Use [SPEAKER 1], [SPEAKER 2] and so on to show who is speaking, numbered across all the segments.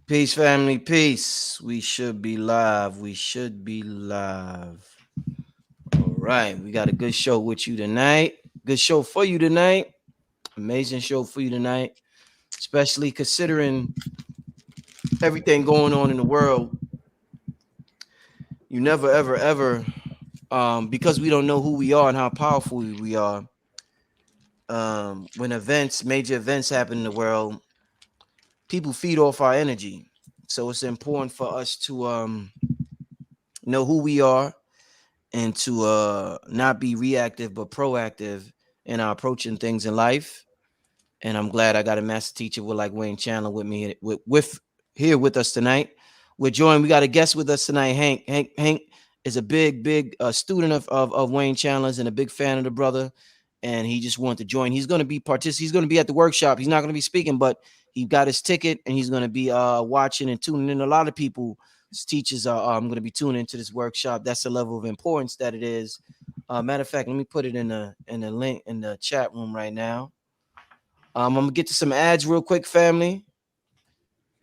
[SPEAKER 1] Peace, family, peace. We should be live. We should be live. All right. We got a good show with you tonight. Good show for you tonight. Amazing show for you tonight, especially considering everything going on in the world. You never, ever, ever, because we don't know who we are and how powerful we are. When major events happen in the world, people feed off our energy. So it's important for us to know who we are and to not be reactive but proactive in our approaching things in life. And I'm glad I got a master teacher with like Wayne Chandler with me with here with us tonight. We're joined. We got a guest with us tonight. Hank is a big student of Wayne Chandler's and a big fan of the brother. And he just wanted to join. He's going to be He's going to be at the workshop. He's not going to be speaking, but he got his ticket and he's going to be watching and tuning in. A lot of people, teachers are going to be tuning into this workshop. That's the level of importance that it is. Matter of fact, let me put it in the link in the chat room right now. I'm gonna get to some ads real quick, family.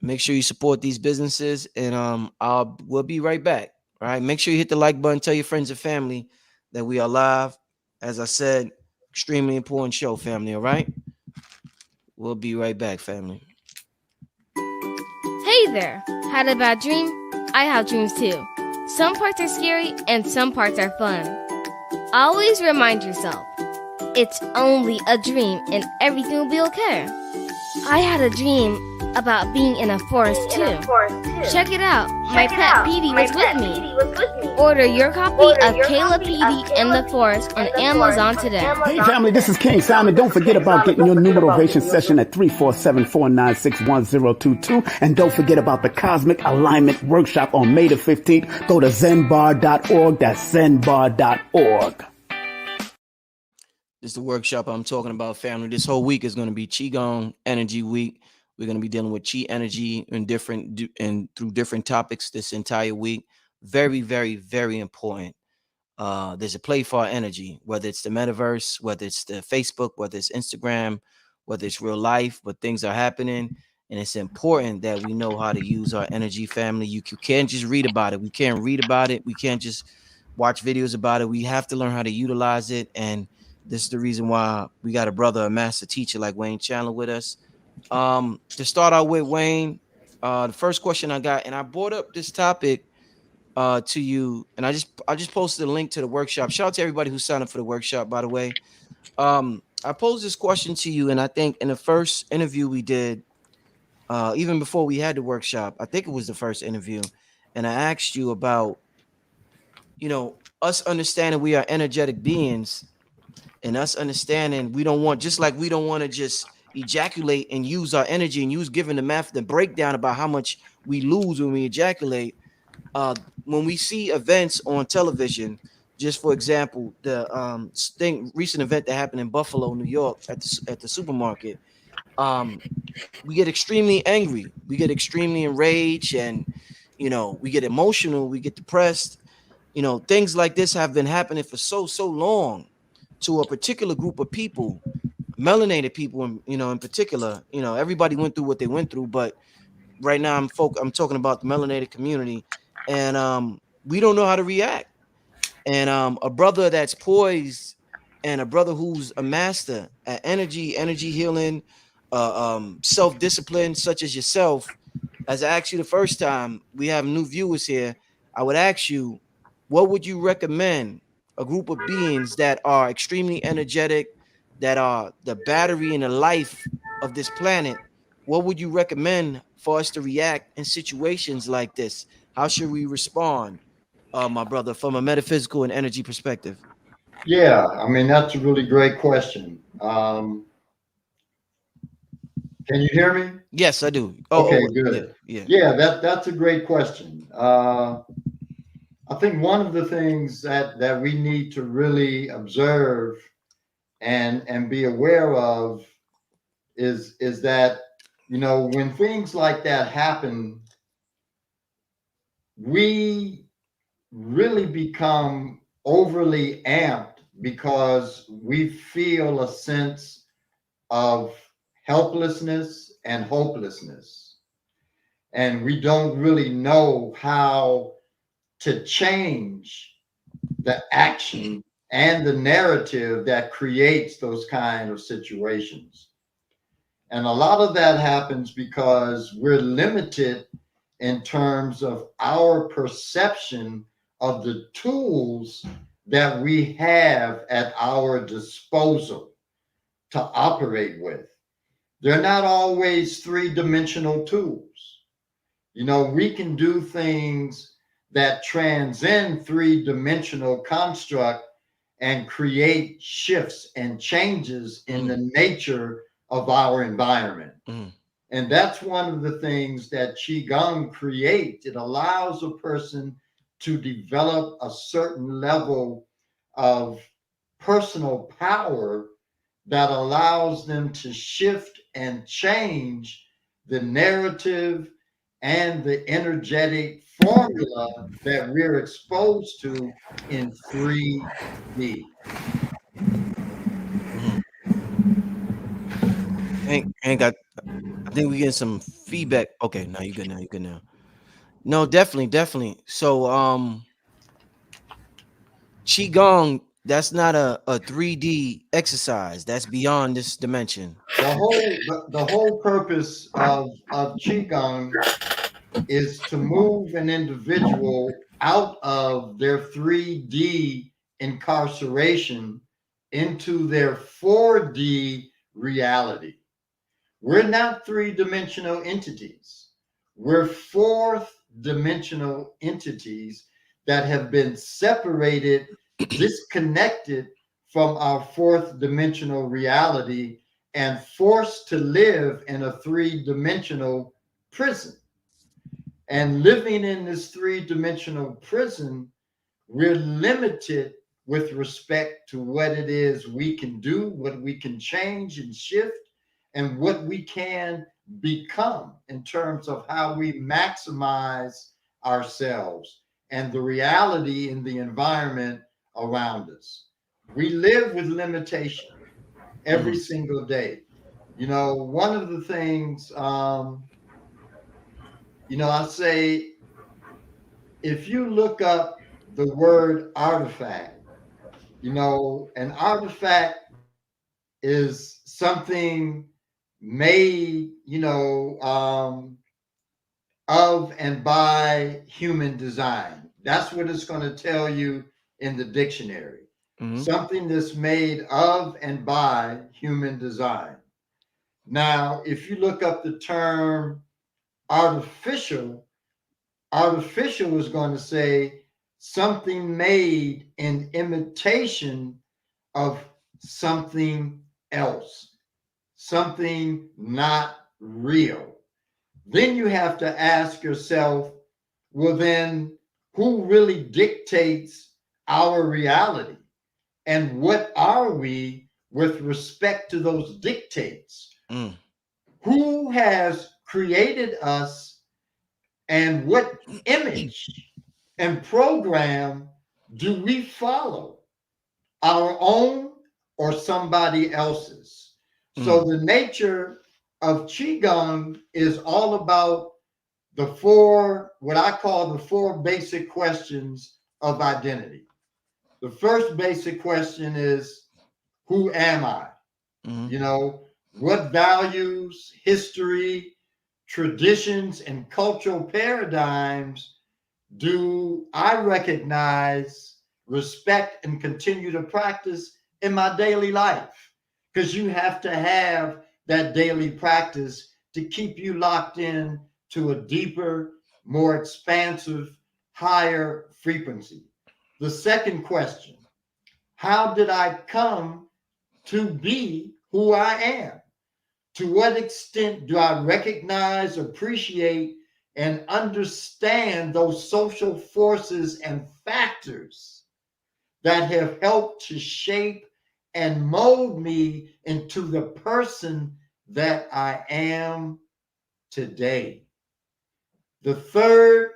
[SPEAKER 1] Make sure you support these businesses, and we'll be right back. All right. Make sure you hit the like button, tell your friends and family that we are live. As I said, extremely important show, family. All right. We'll be right back, family.
[SPEAKER 2] Hey there! Had a bad dream? I have dreams too. Some parts are scary and some parts are fun. Always remind yourself, it's only a dream and everything will be okay. I had a dream about being in a forest too. Check it out. My pet Petey was with me. Order your copy of Kayla Petey in the Forest on Amazon today.
[SPEAKER 3] Hey family, this is King Simon. Don't forget about getting your new motivation session at 347-496-1022. And don't forget about the Cosmic Alignment Workshop on May the 15th. Go to zenbar.org. That's zenbar.org.
[SPEAKER 1] This is the workshop I'm talking about, family. This whole week is going to be Qigong Energy Week. We're going to be dealing with Qi energy and through different topics this entire week. Very, very, very important. There's a play for our energy, whether it's the metaverse, whether it's the Facebook, whether it's Instagram, whether it's real life, but things are happening. And it's important that we know how to use our energy, family. You can't just read about it. We can't read about it. We can't just watch videos about it. We have to learn how to utilize it. And this is the reason why we got a brother, a master teacher like Wayne Chandler with us. To start out with, Wayne, the first question I got, and I brought up this topic to you, and I just posted a link to the workshop. Shout out to everybody who signed up for the workshop, by the way. I posed this question to you, and I think in the first interview we did, even before we had the workshop, I think it was the first interview, and I asked you about, us understanding we are energetic beings, and us understanding we don't want to just ejaculate and use our energy and use giving the math the breakdown about how much we lose when we ejaculate. When we see events on television, just for example, the recent event that happened in Buffalo, New York, at the supermarket, we get extremely angry, we get extremely enraged, and we get emotional, we get depressed. Things like this have been happening for so long to a particular group of people, melanated people, in particular. Everybody went through what they went through, but right now I'm talking about the melanated community, and we don't know how to react. And a brother that's poised, and a brother who's a master at energy healing, self-discipline, such as yourself. As I asked you the first time, we have new viewers here. I would ask you, what would you recommend a group of beings that are extremely energetic, that are the battery and the life of this planet? What would you recommend for us to react in situations like this? How should we respond, my brother, from a metaphysical and energy perspective?
[SPEAKER 4] Yeah, I mean, that's a really great question. Can you hear me?
[SPEAKER 1] Yes, I do.
[SPEAKER 4] Okay, good.
[SPEAKER 1] Yeah.
[SPEAKER 4] That's a great question. I think one of the things that we need to really observe and be aware of is that, when things like that happen, we really become overly amped because we feel a sense of helplessness and hopelessness. and we don't really know how to change the action and the narrative that creates those kind of situations. And a lot of that happens because we're limited in terms of our perception of the tools that we have at our disposal to operate with. They're not always three-dimensional tools. You know, we can do things that transcend three-dimensional construct and create shifts and changes in the nature of our environment. And that's one of the things that Qigong creates. It allows a person to develop a certain level of personal power that allows them to shift and change the narrative and the energetic formula that we're exposed to in 3D.
[SPEAKER 1] Ain't got. I think we getting some feedback. Okay, now you good. Now you good. Now, no, definitely, definitely. So, qigong. That's not a 3D exercise. That's beyond this dimension.
[SPEAKER 4] The whole purpose of Qigong is to move an individual out of their 3D incarceration into their 4D reality. We're not three-dimensional entities. We're fourth dimensional entities that have been separated, disconnected from our fourth dimensional reality and forced to live in a three-dimensional prison. And living in this three-dimensional prison, we're limited with respect to what it is we can do, what we can change and shift, and what we can become in terms of how we maximize ourselves and the reality in the environment around us. We live with limitation every single day. You know, one of the things, I say, if you look up the word artifact, an artifact is something made, of and by human design. That's what it's going to tell you in the dictionary. Something that's made of and by human design. Now, if you look up the term artificial, artificial is going to say something made in imitation of something else, something not real. Then you have to ask yourself, well, then who really dictates our reality? And what are we with respect to those dictates? Who has created us, and what image and program do we follow? Our own or somebody else's? So the nature of Qigong is all about what I call the four basic questions of identity. The first basic question is, who am I? What values, history, traditions, and cultural paradigms do I recognize, respect, and continue to practice in my daily life? Because you have to have that daily practice to keep you locked in to a deeper, more expansive, higher frequency. The second question, how did I come to be who I am? To what extent do I recognize, appreciate, and understand those social forces and factors that have helped to shape and mold me into the person that I am today? The third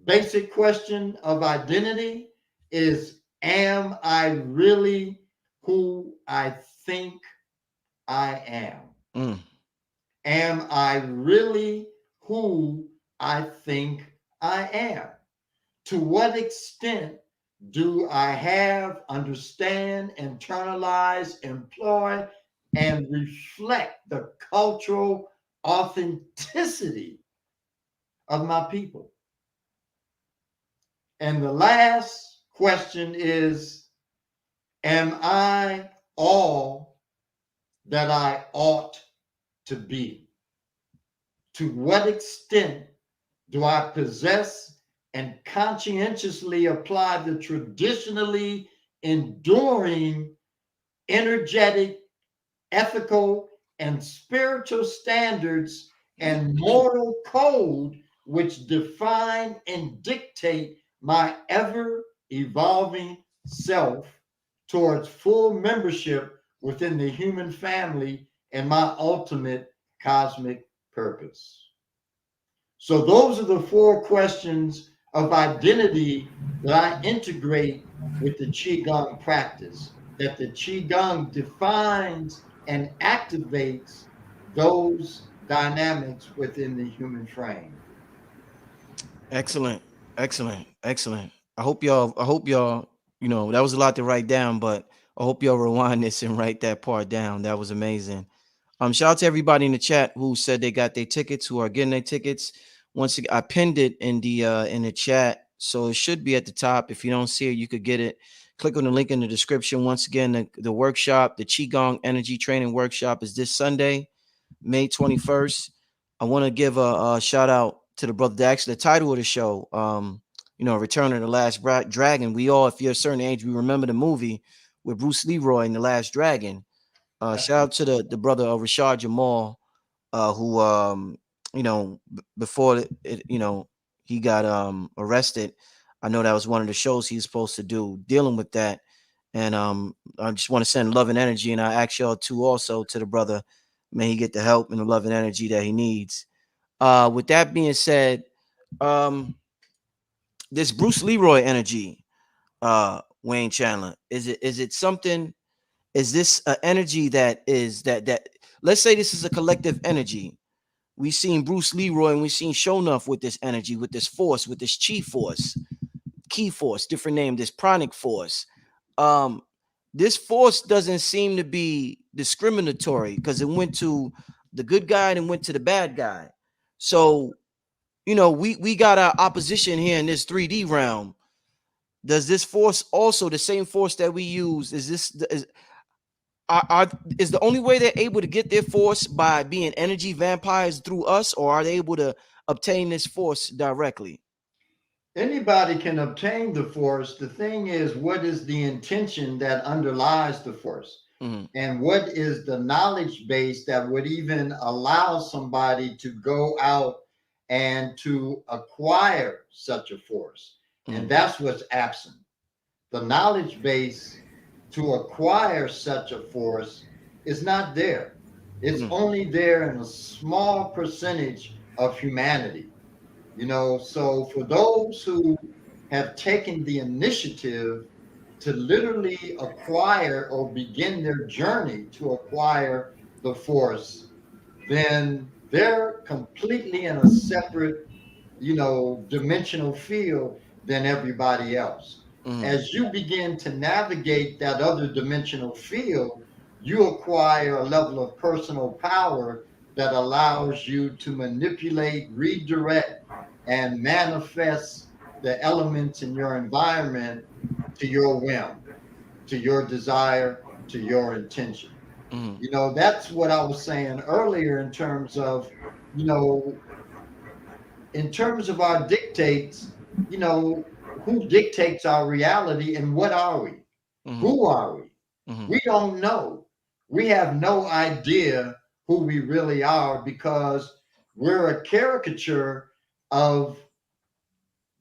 [SPEAKER 4] basic question of identity is, am I really who I think I am? Am I really who I think I am? To what extent do I have, understand, internalize, employ, and reflect the cultural authenticity of my people? And the last question is, am I all that I ought to be? To what extent do I possess and conscientiously apply the traditionally enduring, energetic, ethical, and spiritual standards and moral code which define and dictate my ever evolving self towards full membership within the human family and my ultimate cosmic purpose? So, those are the four questions of identity that I integrate with the Qigong practice, that the Qigong defines and activates those dynamics within the human frame.
[SPEAKER 1] Excellent, excellent, excellent. I hope y'all, that was a lot to write down, but I hope y'all rewind this and write that part down. That was amazing. Shout out to everybody in the chat who said they got their tickets, who are getting their tickets. Once again, I pinned it in the chat, so it should be at the top. If you don't see it, you could get it. Click on the link in the description. Once again, the workshop, the Qigong Energy Training Workshop, is this Sunday, May 21st. I want to give a shout out to the brother. Actually, the title of the show, Return of the Last Dragon. We all, if you're a certain age, we remember the movie with Bruce Leroy and the Last Dragon. Shout out to the brother of Rashad Jamal, who before he got arrested. I know that was one of the shows he's supposed to do dealing with that. And I just want to send love and energy, and I ask y'all too also to the brother. May he get the help and the love and energy that he needs. With that being said, this Bruce Leroy energy, Wayne Chandler, is it something? Is this an energy that is that let's say this is a collective energy? We've seen Bruce Leroy and we've seen Shonuff with this energy, with this force, with this chi force, key force, different name, this pranic force. This force doesn't seem to be discriminatory because it went to the good guy and went to the bad guy. So, we got our opposition here in this 3D realm. Does this force also the same force that we use? Is the only way they're able to get their force by being energy vampires through us, or are they able to obtain this force directly?
[SPEAKER 4] Anybody can obtain the force. The thing is, what is the intention that underlies the force?
[SPEAKER 1] Mm-hmm.
[SPEAKER 4] And what is the knowledge base that would even allow somebody to go out and to acquire such a force?
[SPEAKER 1] Mm-hmm.
[SPEAKER 4] And that's what's absent. The knowledge base to acquire such a force is not there. It's only there in a small percentage of humanity. So for those who have taken the initiative to literally acquire or begin their journey to acquire the force, then they're completely in a separate, dimensional field than everybody else. As you begin to navigate that other dimensional field, you acquire a level of personal power that allows you to manipulate, redirect, and manifest the elements in your environment to your whim, to your desire, to your intention. That's what I was saying earlier in terms of, our dictates, who dictates our reality and what are we? Who are we? We don't know. We have no idea who we really are because we're a caricature of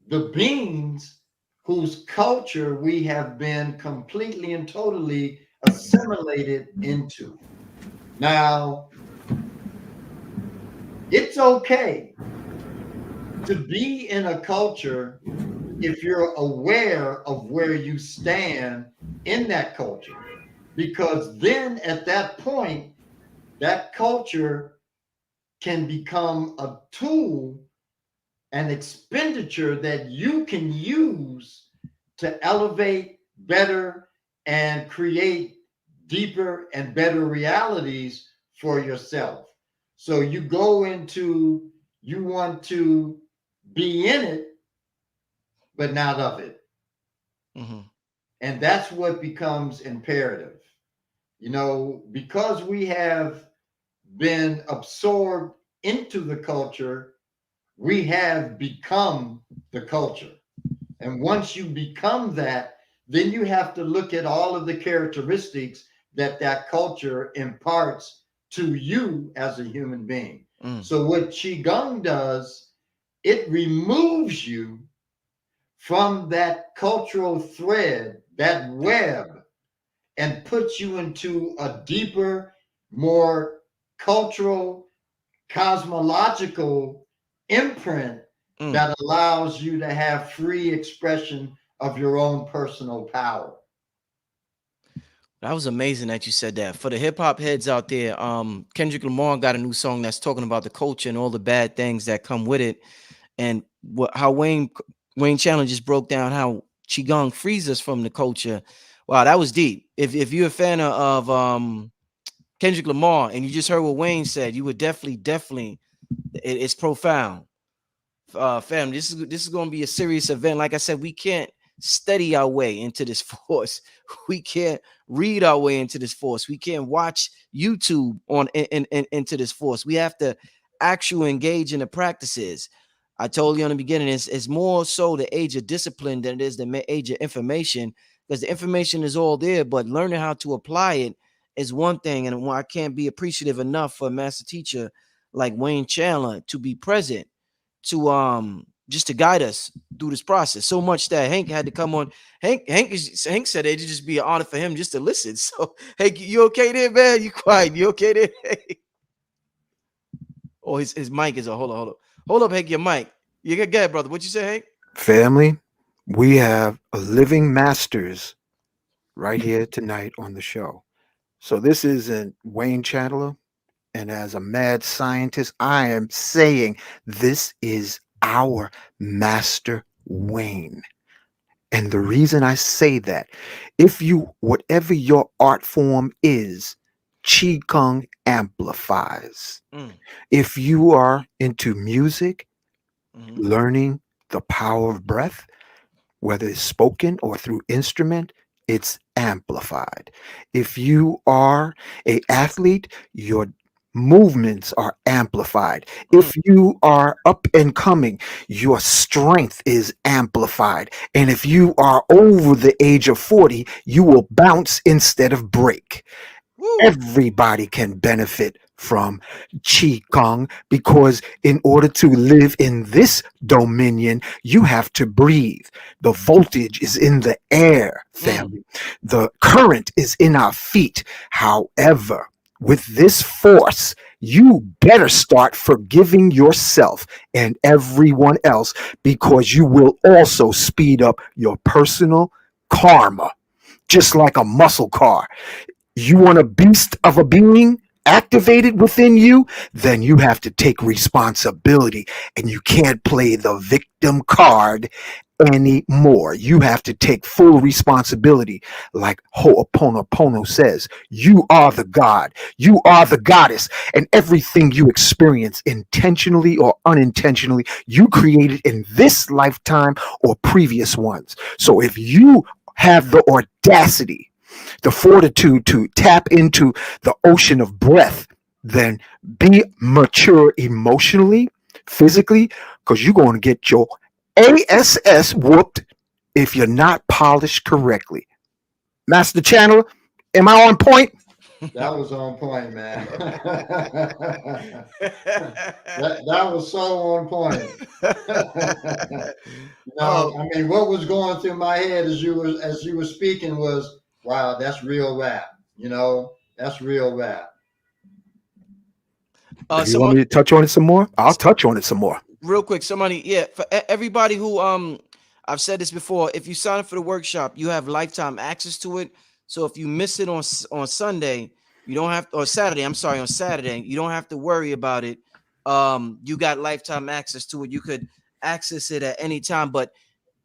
[SPEAKER 4] the beings whose culture we have been completely and totally assimilated into. Now, it's okay to be in a culture if you're aware of where you stand in that culture, because then at that point, that culture can become a tool an expenditure that you can use to elevate better and create deeper and better realities for yourself. So you go into, you want to be in it, but not of it.
[SPEAKER 1] Mm-hmm.
[SPEAKER 4] And that's what becomes imperative. You know, because we have been absorbed into the culture, we have become the culture. And once you become that, then you have to look at all of the characteristics that that culture imparts to you as a human being.
[SPEAKER 1] Mm.
[SPEAKER 4] So, what Qigong does, it removes you from that cultural thread, that web, and puts you into a deeper, more cultural, cosmological imprint
[SPEAKER 1] Mm.
[SPEAKER 4] that allows you to have free expression of your own personal power.
[SPEAKER 1] That was amazing that you said that. For the hip hop heads out there, Kendrick Lamar got a new song that's talking about the culture and all the bad things that come with it, and how Wayne Chandler just broke down how qigong frees us from the culture. Wow, that was deep. If you're a fan of Kendrick Lamar and you just heard what Wayne said, you would definitely it's profound. Family, this is going to be a serious event. Like I said, we can't study our way into this force. We can't read our way into this force. We can't watch YouTube into this force. We have to actually engage in the practices. I told you in the beginning, it's more so the age of discipline than it is the age of information, because the information is all there, but learning how to apply it is one thing. And I can't be appreciative enough for a master teacher like Wayne Chandler to be present to just to guide us through this process. So much that Hank had to come on. Hank said it'd just be an honor for him just to listen. So Hank, you okay there, man? You quiet? You okay there? Oh, his mic is a hold up, Hank, your mic. You get good, brother. What you say, Hank?
[SPEAKER 5] Family, we have a living masters right here tonight on the show. So this isn't Wayne Chandler, and as a mad scientist, I am saying this is our master Wayne. And the reason I say that, if you, whatever your art form is, Qigong amplifies.
[SPEAKER 1] Mm,
[SPEAKER 5] If you are into music,
[SPEAKER 1] mm-hmm,
[SPEAKER 5] learning the power of breath, whether it's spoken or through instrument, it's amplified. If you are a athlete, your movements are amplified.
[SPEAKER 1] mm,
[SPEAKER 5] If you are up and coming, your strength is amplified. And if you are over the age of 40, you will bounce instead of break.
[SPEAKER 1] woo,
[SPEAKER 5] Everybody can benefit from Qigong, because in order to live in this dominion, you have to breathe. The voltage is in the air,
[SPEAKER 1] mm,
[SPEAKER 5] family. The current is in our feet. However, with this force, you better start forgiving yourself and everyone else, because you will also speed up your personal karma, just like a muscle car. You want a beast of a being activated within you, then you have to take responsibility, and you can't play the victim card anymore. You have to take full responsibility. Like Ho'oponopono says, you are the God, you are the goddess, and everything you experience intentionally or unintentionally, you created in this lifetime or previous ones. So if you have the audacity, the fortitude to tap into the ocean of breath, then be mature emotionally, physically, because you're going to get your ASS whooped if you're not polished correctly. Master Chandler, am I on point?
[SPEAKER 4] That was on point, man. That was so on point.
[SPEAKER 1] oh,
[SPEAKER 4] I mean, what was going through my head as you were speaking was, wow, that's real rap. That's real rap.
[SPEAKER 5] If you want
[SPEAKER 1] some
[SPEAKER 5] me to touch on it some more, I'll touch on it some more.
[SPEAKER 1] real quick, somebody, yeah, for everybody who I've said this before, if you sign up for the workshop, you have lifetime access to it. So if you miss it on Sunday, you don't have or Saturday, I'm sorry, on Saturday, you don't have to worry about it. You got lifetime access to it. You could access it at any time. But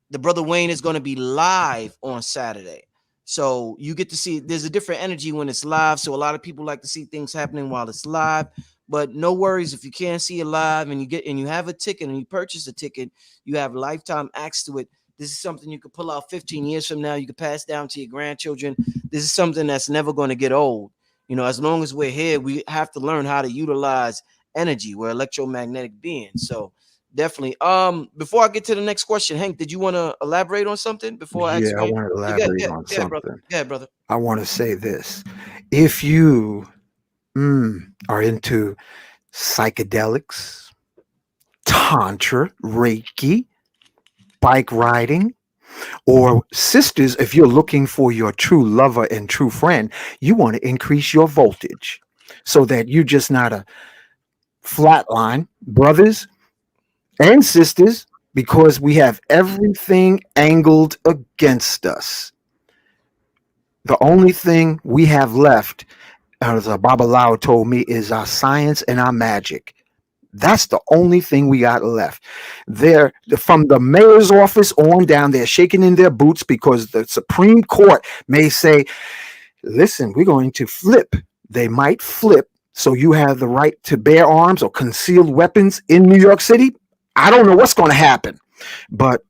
[SPEAKER 1] the brother Wayne is going to be live on Saturday. So you get to see, there's a different energy when it's live. So a lot of people like to see things happening while it's live. But no worries, if you can't see it live and you have a ticket and you purchase a ticket, you have lifetime access to it. This is something you could pull out 15 years from now. You could pass down to your grandchildren. This is something that's never going to get old. As long as we're here, we have to learn how to utilize energy. We're electromagnetic beings. So definitely. Before I get to the next question, Hank, did you want to elaborate on something before I ask
[SPEAKER 5] Yeah, I
[SPEAKER 1] Wayne?
[SPEAKER 5] want to
[SPEAKER 1] Yeah,
[SPEAKER 5] elaborate on
[SPEAKER 1] go ahead, brother.
[SPEAKER 5] something.
[SPEAKER 1] Go ahead, brother.
[SPEAKER 5] I want to say this. If you are into psychedelics, tantra, Reiki, bike riding, or sisters, if you're looking for your true lover and true friend, you want to increase your voltage so that you're just not a flatline. Brothers and sisters, because we have everything angled against us. The only thing we have left, as Baba Lao told me, is our science and our magic. That's the only thing we got left. They're from the mayor's office on down. They're shaking in their boots because the Supreme Court may say, listen, we're going to flip. They might flip. So you have the right to bear arms or concealed weapons in New York City. I don't know what's going to happen, but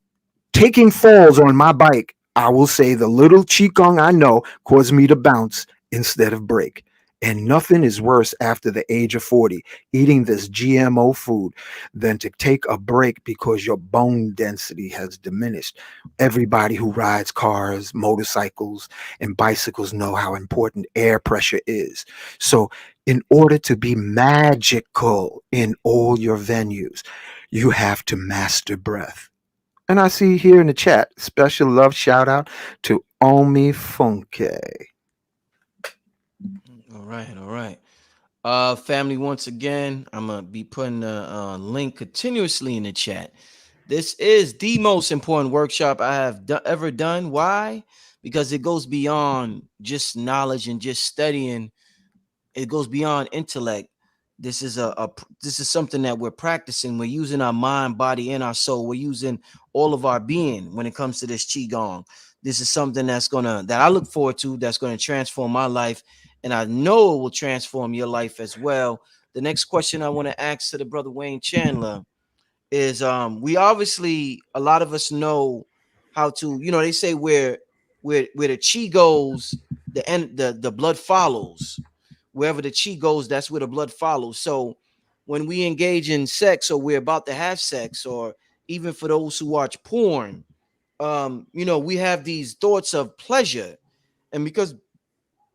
[SPEAKER 5] taking falls on my bike, I will say the little Qigong I know caused me to bounce instead of break. And nothing is worse after the age of 40, eating this GMO food, than to take a break because your bone density has diminished. Everybody who rides cars, motorcycles, and bicycles know how important air pressure is. So in order to be magical in all your venues, you have to master breath. And I see here in the chat, special love shout out to Omi Funke.
[SPEAKER 1] All right. Family, once again, I'm gonna be putting a link continuously in the chat. This is the most important workshop I have ever done. Why? Because it goes beyond just knowledge and just studying. It goes beyond intellect. This is this is something that we're practicing. We're using our mind, body, and our soul. We're using all of our being when it comes to this qigong. This is something that I look forward to, that's gonna transform my life, and I know it will transform your life as well. The next question I want to ask to the brother Wayne Chandler is, we obviously, a lot of us know how to, they say where the chi goes, the blood follows. Wherever the chi goes, that's where the blood follows. So when we engage in sex, or we're about to have sex, or even for those who watch porn, we have these thoughts of pleasure. And because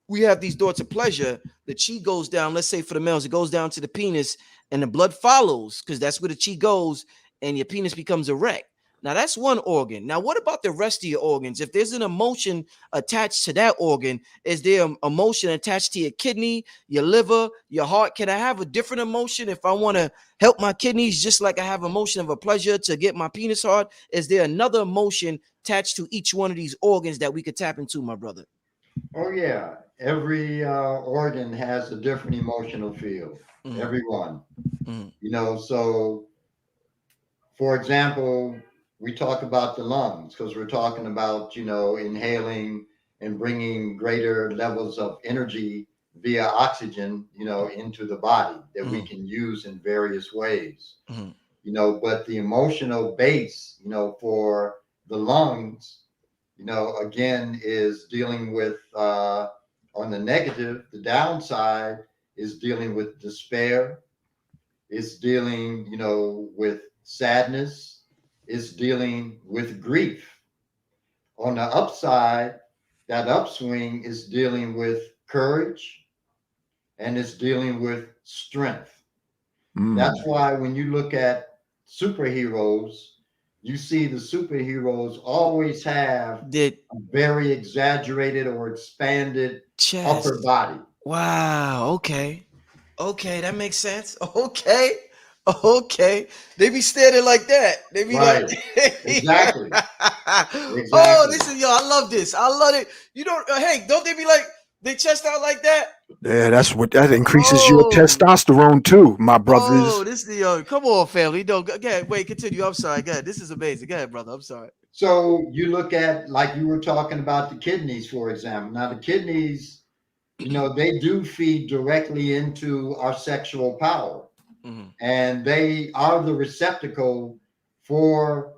[SPEAKER 1] we have these thoughts of pleasure, the chi goes down. Let's say for the males, it goes down to the penis, and the blood follows, because that's where the chi goes, and your penis becomes erect. Now that's one organ. Now, what about the rest of your organs? If there's an emotion attached to that organ, is there an emotion attached to your kidney, your liver, your heart? Can I have a different emotion if I want to help my kidneys, just like I have emotion of a pleasure to get my penis hard? Is there another emotion attached to each one of these organs that we could tap into, my brother?
[SPEAKER 4] Oh yeah, every organ has a different emotional field.
[SPEAKER 1] Mm,
[SPEAKER 4] Every one,
[SPEAKER 1] mm,
[SPEAKER 4] So for example, we talk about the lungs because we're talking about inhaling and bringing greater levels of energy via oxygen, into the body that we
[SPEAKER 1] mm,
[SPEAKER 4] can use in various ways.
[SPEAKER 1] mm,
[SPEAKER 4] But the emotional base, for the lungs, again, is dealing with, on the negative, the downside is dealing with despair. It's dealing, with sadness. It's dealing with grief. On the upside, that upswing is dealing with courage, and it's dealing with strength.
[SPEAKER 5] Mm.
[SPEAKER 4] That's why when you look at superheroes, you see the superheroes always have
[SPEAKER 1] Did
[SPEAKER 4] a very exaggerated or expanded upper
[SPEAKER 1] chest.
[SPEAKER 4] body.
[SPEAKER 1] Wow. Okay, that makes sense. Okay. They be standing like that. They be like,
[SPEAKER 4] Right. Exactly.
[SPEAKER 1] oh,
[SPEAKER 4] Exactly.
[SPEAKER 1] this is, yo, I love this. I love it. Hey, don't they be like, they chest out like that?
[SPEAKER 5] Yeah, that increases your
[SPEAKER 1] Oh,
[SPEAKER 5] testosterone too, my
[SPEAKER 1] oh,
[SPEAKER 5] brothers.
[SPEAKER 1] this is the come on, family. No, go ahead. Wait, continue. I'm sorry. Go ahead. This is amazing. Go ahead, brother. I'm sorry.
[SPEAKER 4] So you look at, like you were talking about, the kidneys, for example. Now, the kidneys, they do feed directly into our sexual power,
[SPEAKER 1] Mm-hmm.
[SPEAKER 4] and they are the receptacle for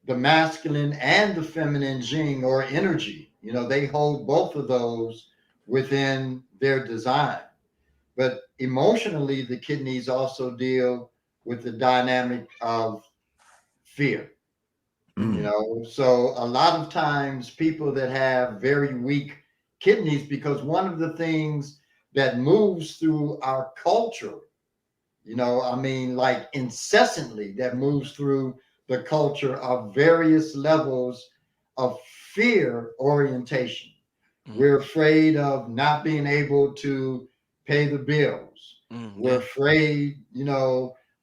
[SPEAKER 4] the masculine and the feminine yin or energy. They hold both of those within their design. But emotionally, the kidneys also deal with the dynamic of fear.
[SPEAKER 5] Mm.
[SPEAKER 4] So a lot of times people that have very weak kidneys, because one of the things that moves through our culture, I mean, like incessantly, that moves through the culture of various levels of fear orientation.
[SPEAKER 1] Mm-hmm.
[SPEAKER 4] We're afraid of not being able to pay the bills.
[SPEAKER 1] Mm,
[SPEAKER 4] We're
[SPEAKER 1] yeah.
[SPEAKER 4] afraid,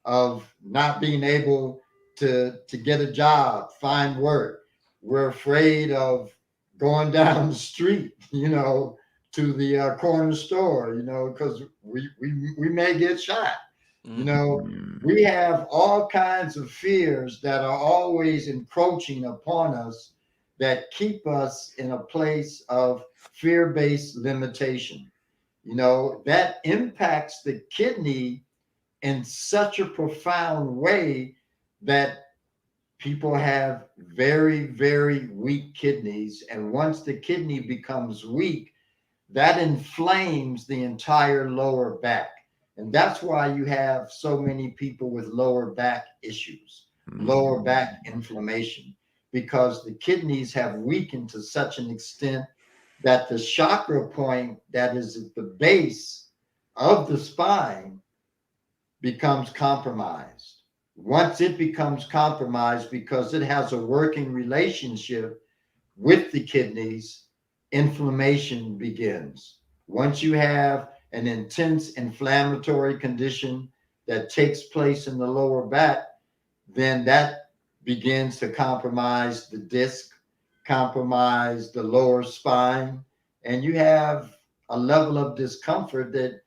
[SPEAKER 4] of not being able to get a job, find work. We're afraid of going down the street, to the corner store, because we may get shot. You
[SPEAKER 1] Mm-hmm.
[SPEAKER 4] know, we have all kinds of fears that are always encroaching upon us that keep us in a place of fear based limitation. That impacts the kidney in such a profound way that people have very, very weak kidneys. And once the kidney becomes weak, that inflames the entire lower back. And that's why you have so many people with lower back issues, lower back inflammation, because the kidneys have weakened to such an extent that the chakra point that is at the base of the spine becomes compromised. Once it becomes compromised, because it has a working relationship with the kidneys, inflammation begins. Once you have an intense inflammatory condition that takes place in the lower back, then that begins to compromise the disc, compromise the lower spine, and you have a level of discomfort that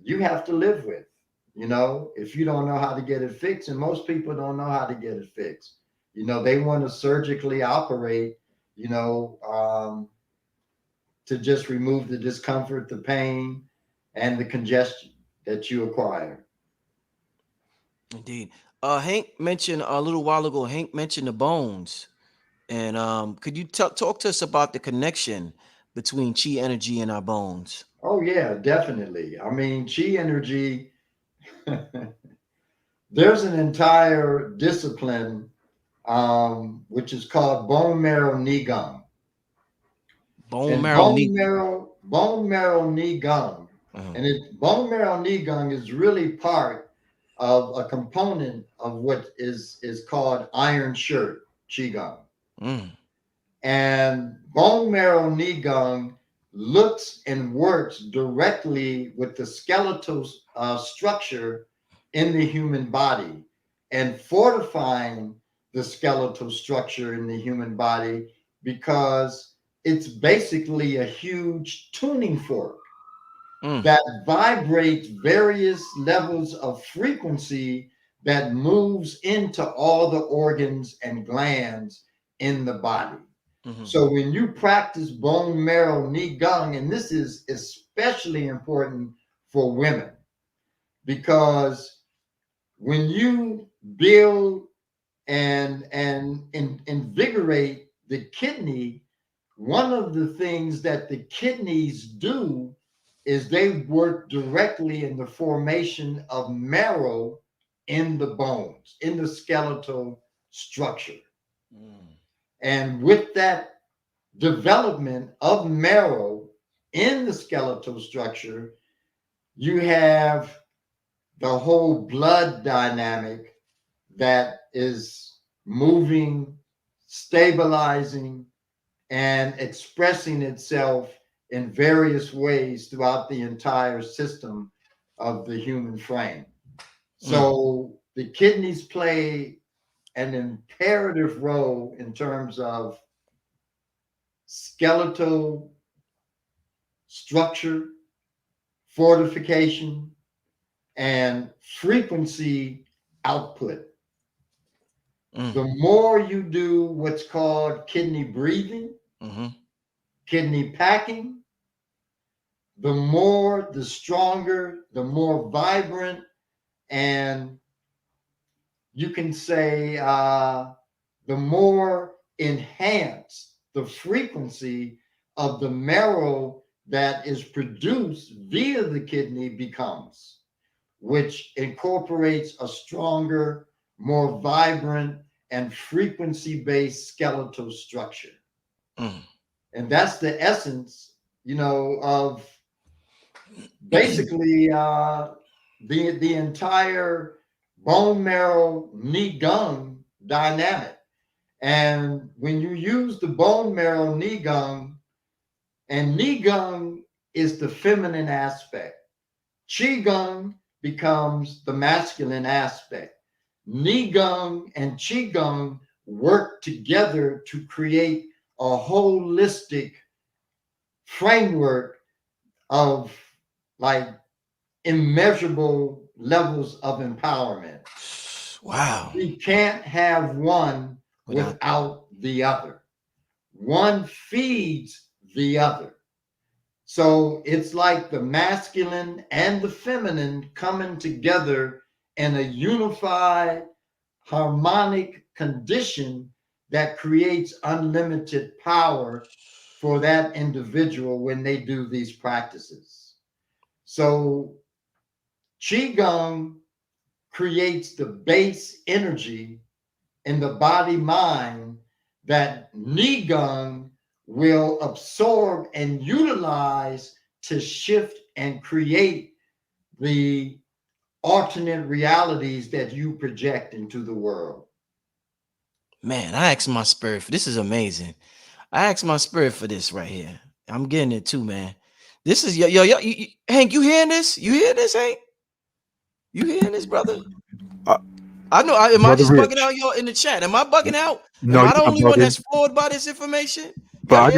[SPEAKER 4] you have to live with, if you don't know how to get it fixed. And most people don't know how to get it fixed. They want to surgically operate, to just remove the discomfort, the pain, and the congestion that you acquire.
[SPEAKER 1] Indeed. Hank mentioned a little while ago. Hank mentioned the bones, and could you talk to us about the connection between chi energy and our bones?
[SPEAKER 4] Oh, yeah, definitely. I mean, chi energy, there's an entire discipline, which is called bone marrow Qigong.
[SPEAKER 1] Bone
[SPEAKER 4] And
[SPEAKER 1] marrow knee.
[SPEAKER 4] bone marrow Qigong,
[SPEAKER 1] Uh-huh.
[SPEAKER 4] and bone marrow Qigong is really part of a component of what is called iron shirt Qigong.
[SPEAKER 1] Mm,
[SPEAKER 4] And bone marrow Qigong looks and works directly with the skeletal structure in the human body and fortifying the skeletal structure in the human body, because it's basically a huge tuning fork
[SPEAKER 1] mm,
[SPEAKER 4] that vibrates various levels of frequency that moves into all the organs and glands in the body.
[SPEAKER 1] mm-hmm.
[SPEAKER 4] So when you practice bone marrow Qigong, and this is especially important for women, because when you build and invigorate the kidney, one of the things that the kidneys do is they work directly in the formation of marrow in the bones, in the skeletal structure.
[SPEAKER 1] Mm,
[SPEAKER 4] And with that development of marrow in the skeletal structure, you have the whole blood dynamic that is moving, stabilizing, and expressing itself in various ways throughout the entire system of the human frame.
[SPEAKER 1] mm,
[SPEAKER 4] So the kidneys play an imperative role in terms of skeletal structure, fortification, and frequency output. The more you do what's called kidney breathing, kidney packing, the more, the stronger, the more vibrant, and you can say the more enhanced the frequency of the marrow that is produced via the kidney becomes, which incorporates a stronger, more vibrant, and frequency-based skeletal structure. And that's the essence, of basically the entire bone marrow Qigong dynamic. And when you use the bone marrow Qigong, and Qigong is the feminine aspect, Qigong becomes the masculine aspect. Qigong and Qigong work together to create a holistic framework of like immeasurable levels of empowerment.
[SPEAKER 1] Wow.
[SPEAKER 4] We can't have one without the other. One feeds the other. So it's like the masculine and the feminine coming together in a unified, harmonic condition that creates unlimited power for that individual when they do these practices. So Qigong creates the base energy in the body mind that Qigong will absorb and utilize to shift and create the alternate realities that you project into the world.
[SPEAKER 1] Man, I asked my spirit for this. Is amazing. I asked my spirit for this right here. I'm getting it too, man. This is yo, Hank. You hearing this? You hear this, Hank? You hearing this, brother? I know. Am I just bugging out, y'all, in the chat? Am I bugging out?
[SPEAKER 5] No,
[SPEAKER 1] am I the only one that's floored by this information?
[SPEAKER 5] But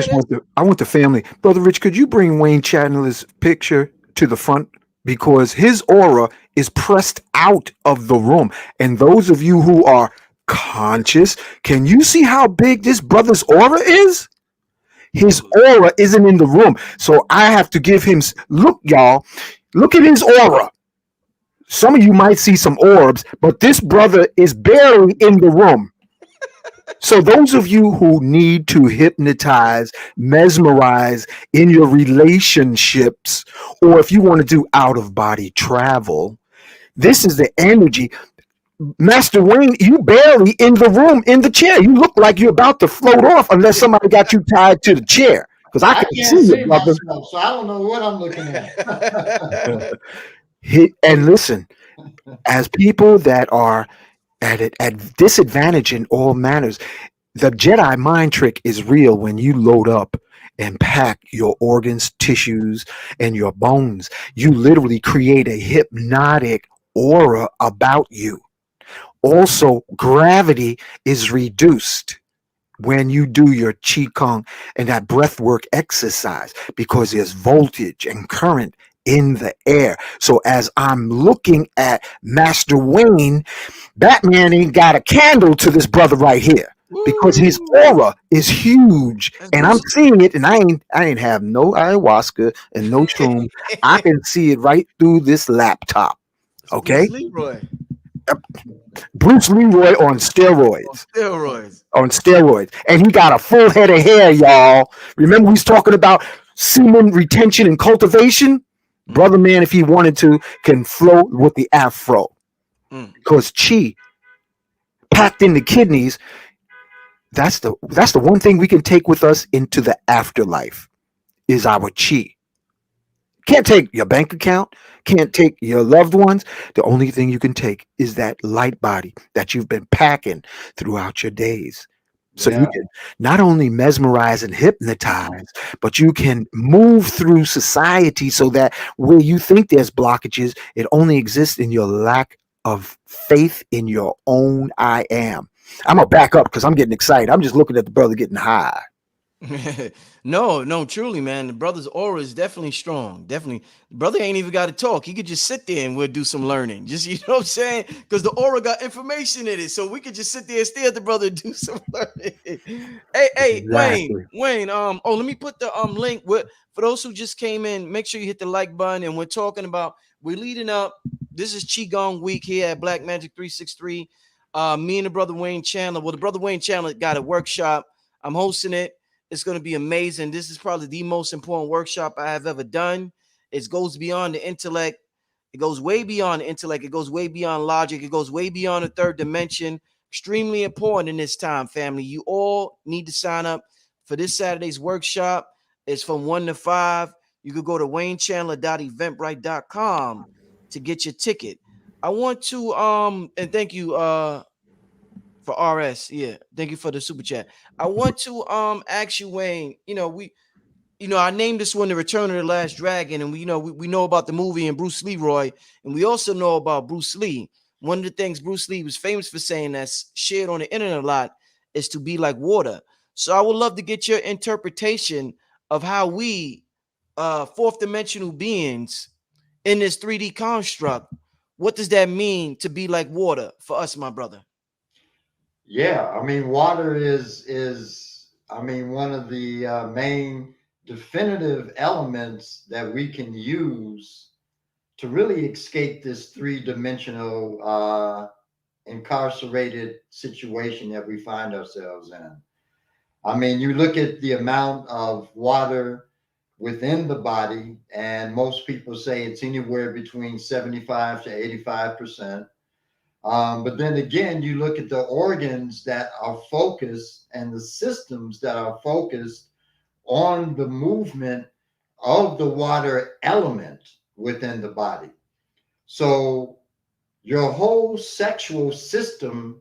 [SPEAKER 5] I want the family. Brother Rich, could you bring Wayne Chandler's picture to the front? Because his aura is pressed out of the room. And those of you who are conscious, can you see how big this brother's aura is? His aura isn't in the room. So I have to give him, look, y'all, look at his aura. Some of you might see some orbs, but this brother is barely in the room. So those of you who need to hypnotize, mesmerize in your relationships, or if you want to do out-of-body travel, this is the energy. Master Wayne, you barely in the room, in the chair. You look like you're about to float off unless somebody got you tied to the chair. Because I can't see you, brother.
[SPEAKER 4] Myself, so I don't know what I'm looking at.
[SPEAKER 5] And listen, as people that are at disadvantage in all manners, the Jedi mind trick is real when you load up and pack your organs, tissues, and your bones. You literally create a hypnotic aura about you. Also, gravity is reduced when you do your Qigong and that breath work exercise because there's voltage and current in the air. So as I'm looking at Master Wayne, Batman ain't got a candle to this brother right here because his aura is huge. And I'm seeing it, and I ain't have no ayahuasca and no shroom. I can see it right through this laptop. Okay? Bruce Leroy on steroids. On steroids. And he got a full head of hair, y'all. Remember we was talking about semen retention and cultivation? Brother man, if he wanted to, can float with the afro. Because chi packed in the kidneys, that's the one thing we can take with us into the afterlife is our chi. Can't take your bank account, can't take your loved ones. The only thing you can take is that light body that you've been packing throughout your days. So you can not only mesmerize and hypnotize, but you can move through society so that where you think there's blockages, it only exists in your lack of faith in your own I am. I'm going to back up because I'm getting excited. I'm just looking at the brother getting high.
[SPEAKER 1] No, truly, man. The brother's aura is definitely strong. Definitely. The brother ain't even got to talk. He could just sit there and we'll do some learning. Just, you know what I'm saying? Because the aura got information in it. So we could just sit there and stare at the brother and do some learning. Hey,
[SPEAKER 5] Exactly.
[SPEAKER 1] Wayne, let me put the link with for those who just came in, make sure you hit the like button. And we're leading up. This is Qigong week here at Black Magic 363. Me and the brother Wayne Chandler. Well, the brother Wayne Chandler got a workshop. I'm hosting it. It's going to be amazing. This is probably the most important workshop I have ever done. It goes beyond the intellect. It goes way beyond the intellect. It goes way beyond logic. It goes way beyond the third dimension. Extremely important in this time, family. You all need to sign up for this Saturday's workshop. It's from 1 to 5. You could go to waynechandler.eventbrite.com to get your ticket. I want to and thank you for RS. Yeah. Thank you for the super chat. I want to ask you, Wayne, I named this one The Return of the Last Dragon, and we know about the movie and Bruce Leroy, and we also know about Bruce Lee. One of the things Bruce Lee was famous for saying that's shared on the internet a lot is to be like water. So I would love to get your interpretation of how we fourth dimensional beings in this 3D construct, what does that mean to be like water for us, my brother?
[SPEAKER 4] Yeah, I mean, water is I mean one of the main definitive elements that we can use to really escape this three-dimensional incarcerated situation that we find ourselves in. I mean, you look at the amount of water within the body, and most people say it's anywhere between 75 to 85%. But then again, you look at the organs that are focused and the systems that are focused on the movement of the water element within the body. So your whole sexual system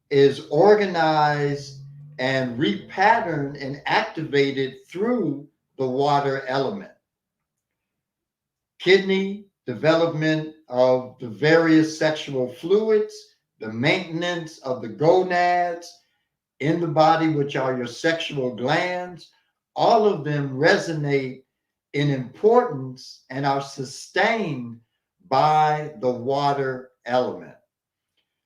[SPEAKER 4] is organized and repatterned and activated through the water element. Kidney development of the various sexual fluids, the maintenance of the gonads in the body, which are your sexual glands, all of them resonate in importance and are sustained by the water element.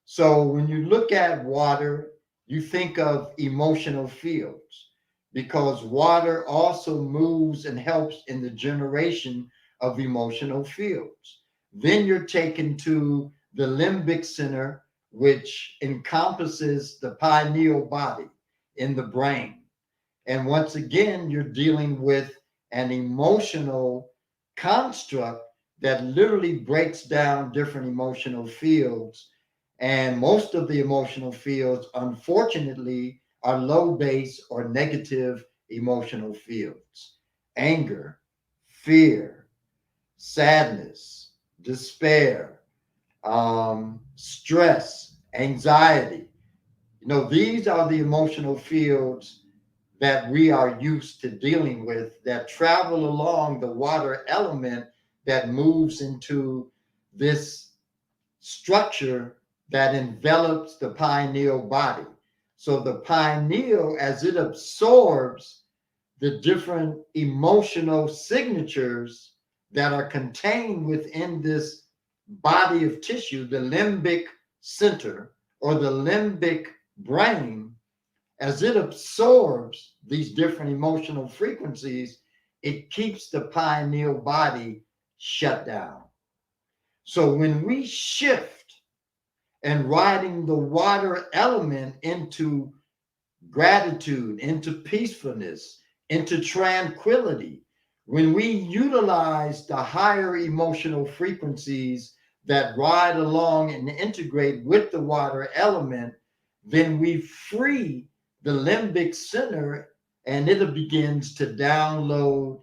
[SPEAKER 4] So when you look at water, you think of emotional fields because water also moves and helps in the generation of emotional fields. Then you're taken to the limbic center, which encompasses the pineal body in the brain. And once again, you're dealing with an emotional construct that literally breaks down different emotional fields. And most of the emotional fields, unfortunately, are low base or negative emotional fields: anger, fear, sadness, despair, stress, anxiety. These are the emotional fields that we are used to dealing with that travel along the water element that moves into this structure that envelops the pineal body. So the pineal, as it absorbs the different emotional signatures that are contained within this body of tissue, the limbic center or the limbic brain, as it absorbs these different emotional frequencies, it keeps the pineal body shut down. So when we shift and riding the water element into gratitude, into peacefulness, into tranquility, when we utilize the higher emotional frequencies that ride along and integrate with the water element, then we free the limbic center and it begins to download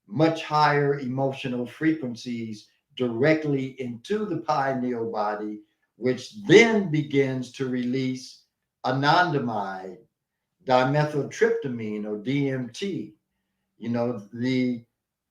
[SPEAKER 4] much higher emotional frequencies directly into the pineal body, which then begins to release anandamide, dimethyltryptamine or DMT. The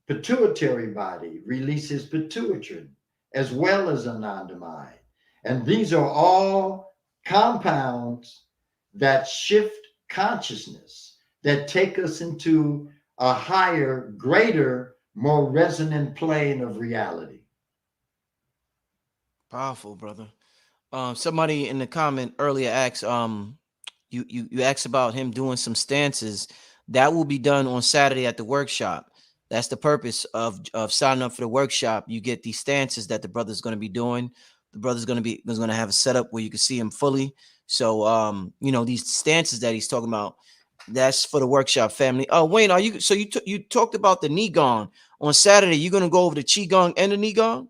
[SPEAKER 4] pituitary body releases pituitrin as well as anandamide. And these are all compounds that shift consciousness. that take us into a higher, greater, more resonant plane of reality.
[SPEAKER 1] Powerful, brother. Somebody in the comment earlier asked, you asked about him doing some stances. That will be done on Saturday at the workshop. That's the purpose of signing up for the workshop. You get these stances that the brother's going to be doing. The brother's going to have a setup where you can see him fully. So these stances that he's talking about, that's for the workshop family. Oh, Wayne, are you so you talked about the Qigong on Saturday? You're going to go over the Qigong and the Qigong?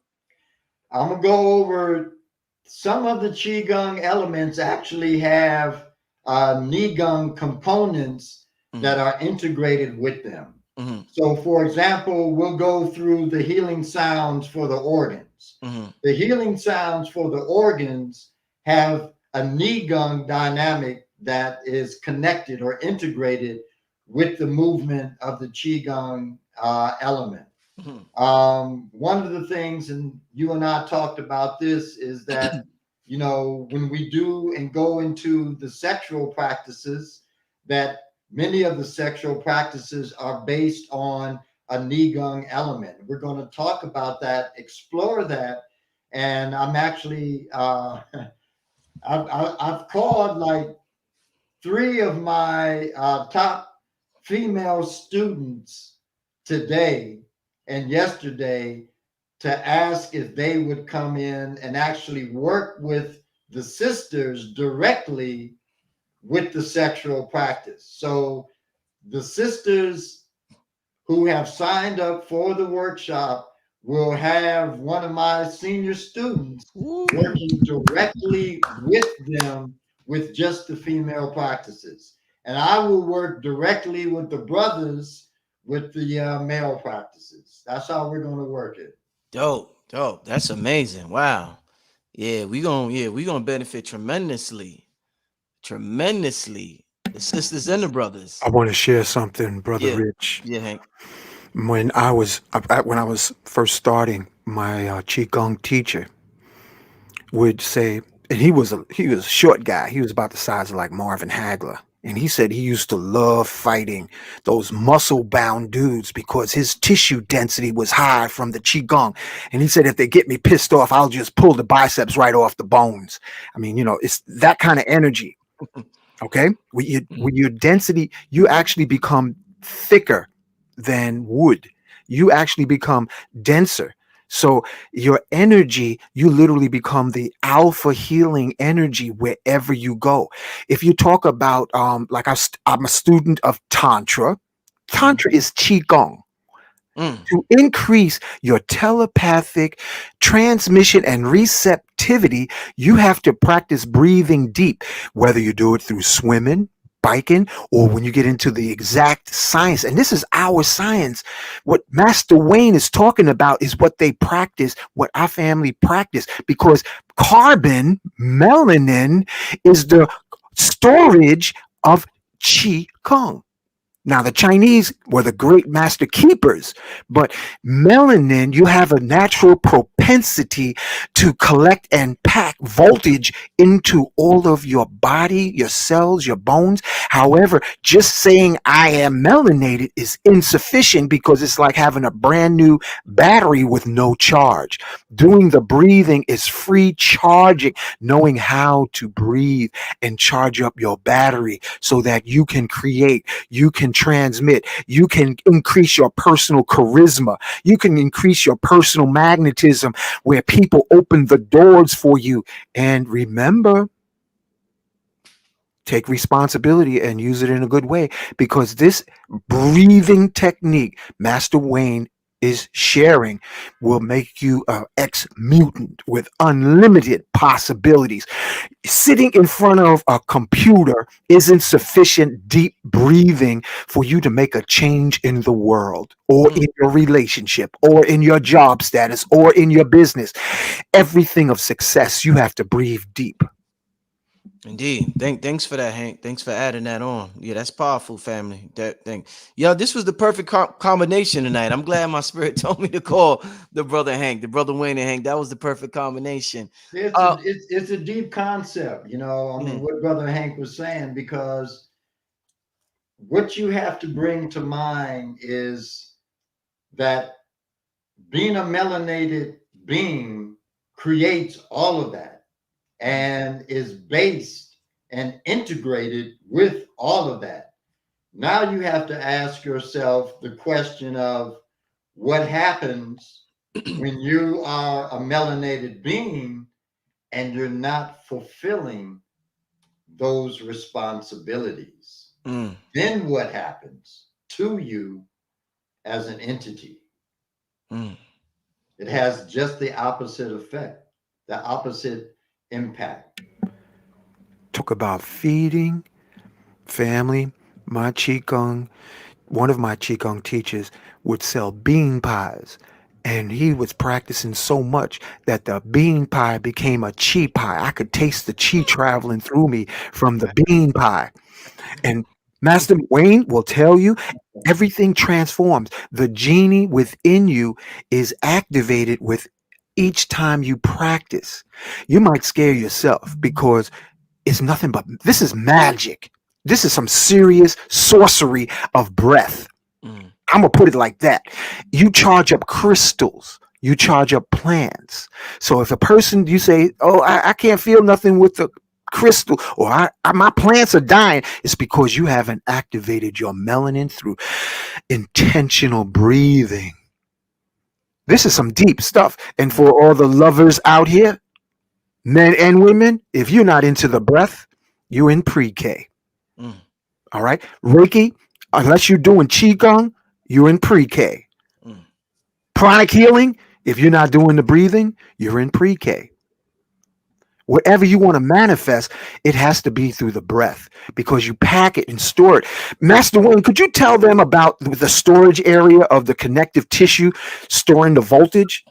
[SPEAKER 4] I'm gonna go over some of the Qigong elements actually have Qigong components that are integrated with them.
[SPEAKER 1] Mm-hmm.
[SPEAKER 4] So, for example, we'll go through the healing sounds for the organs.
[SPEAKER 1] Mm-hmm.
[SPEAKER 4] The healing sounds for the organs have a Qigong dynamic that is connected or integrated with the movement of the Qigong element. One of the things, and you and I talked about this, is that, when we do and go into the sexual practices, that many of the sexual practices are based on a Qigong element. We're going to talk about that, explore that. And I'm actually, I've called like 3 of my top female students today and yesterday to ask if they would come in and actually work with the sisters directly with the sexual practice. So the sisters who have signed up for the workshop will have one of my senior students working directly with them with just the female practices. And I will work directly with the brothers with the male practices. That's how we're going to work it.
[SPEAKER 1] Dope. That's amazing. Wow. Yeah, we gonna benefit tremendously. The sisters and the brothers.
[SPEAKER 5] I want to share something, Brother
[SPEAKER 1] Yeah.
[SPEAKER 5] Rich.
[SPEAKER 1] Yeah, Hank.
[SPEAKER 5] When I was first starting, my qigong teacher would say, and he was a short guy. He was about the size of like Marvin Hagler. And he said he used to love fighting those muscle bound dudes because his tissue density was high from the Qigong. And he said, if they get me pissed off, I'll just pull the biceps right off the bones. I mean, it's that kind of energy. Okay. With your density, you actually become thicker than wood. You actually become denser. So your energy, you literally become the alpha healing energy wherever you go. If you talk about, I'm a student of Tantra. Tantra is Qigong. To increase your telepathic transmission and receptivity, you have to practice breathing deep, whether you do it through swimming, biking, or when you get into the exact science. And this is our science. What Master Wayne is talking about is what they practice, what our family practice, because carbon, melanin, is the storage of Qi Gong. Now, the Chinese were the great master keepers, but melanin, you have a natural propensity to collect and pack voltage into all of your body, your cells, your bones. However, just saying I am melanated is insufficient because it's like having a brand new battery with no charge. Doing the breathing is free charging, knowing how to breathe and charge up your battery so that you can create, you can transmit, you can increase your personal charisma, you can increase your personal magnetism where people open the doors for you. And remember, take responsibility and use it in a good way, because this breathing technique Master Wayne is sharing will make you an ex-mutant with unlimited possibilities. Sitting in front of a computer isn't sufficient deep breathing for you to make a change in the world or in your relationship or in your job status or in your business. Everything of success, you have to breathe deep.
[SPEAKER 1] Indeed. Thanks for that, Hank. Thanks for adding that on. Yeah, that's powerful, family. That thing. Yo, this was the perfect combination tonight. I'm glad my spirit told me to call the brother Hank, the brother Wayne and Hank. That was the perfect combination.
[SPEAKER 4] It's a deep concept, I mean, what Brother Hank was saying, because what you have to bring to mind is that being a melanated being creates all of that and is based and integrated with all of that. Now you have to ask yourself the question of what happens when you are a melanated being and you're not fulfilling those responsibilities.
[SPEAKER 1] Mm.
[SPEAKER 4] Then what happens to you as an entity?
[SPEAKER 1] Mm.
[SPEAKER 4] It has just the opposite effect, the opposite impact.
[SPEAKER 5] Talk about feeding family. My Qigong, one of my Qigong teachers would sell bean pies. And he was practicing so much that the bean pie became a chi pie. I could taste the chi traveling through me from the bean pie. And Master Wayne will tell you everything transforms. The genie within you is activated with each time you practice. You might scare yourself because it's nothing but this is magic. This is some serious sorcery of breath.
[SPEAKER 1] Mm.
[SPEAKER 5] I'm gonna put it like that. You charge up crystals. You charge up plants. So if a person you say, "Oh, I can't feel nothing with the crystal," or my plants are dying," it's because you haven't activated your melanin through intentional breathing. This is some deep stuff. And for all the lovers out here, men and women, if you're not into the breath, you're in pre-K.
[SPEAKER 1] Mm.
[SPEAKER 5] All right. Reiki, unless you're doing Qigong, you're in pre-K.
[SPEAKER 1] Mm.
[SPEAKER 5] Pranic healing, if you're not doing the breathing, you're in pre-K. Whatever you want to manifest, it has to be through the breath because you pack it and store it. Master Wayne, could you tell them about the storage area of the connective tissue storing the voltage?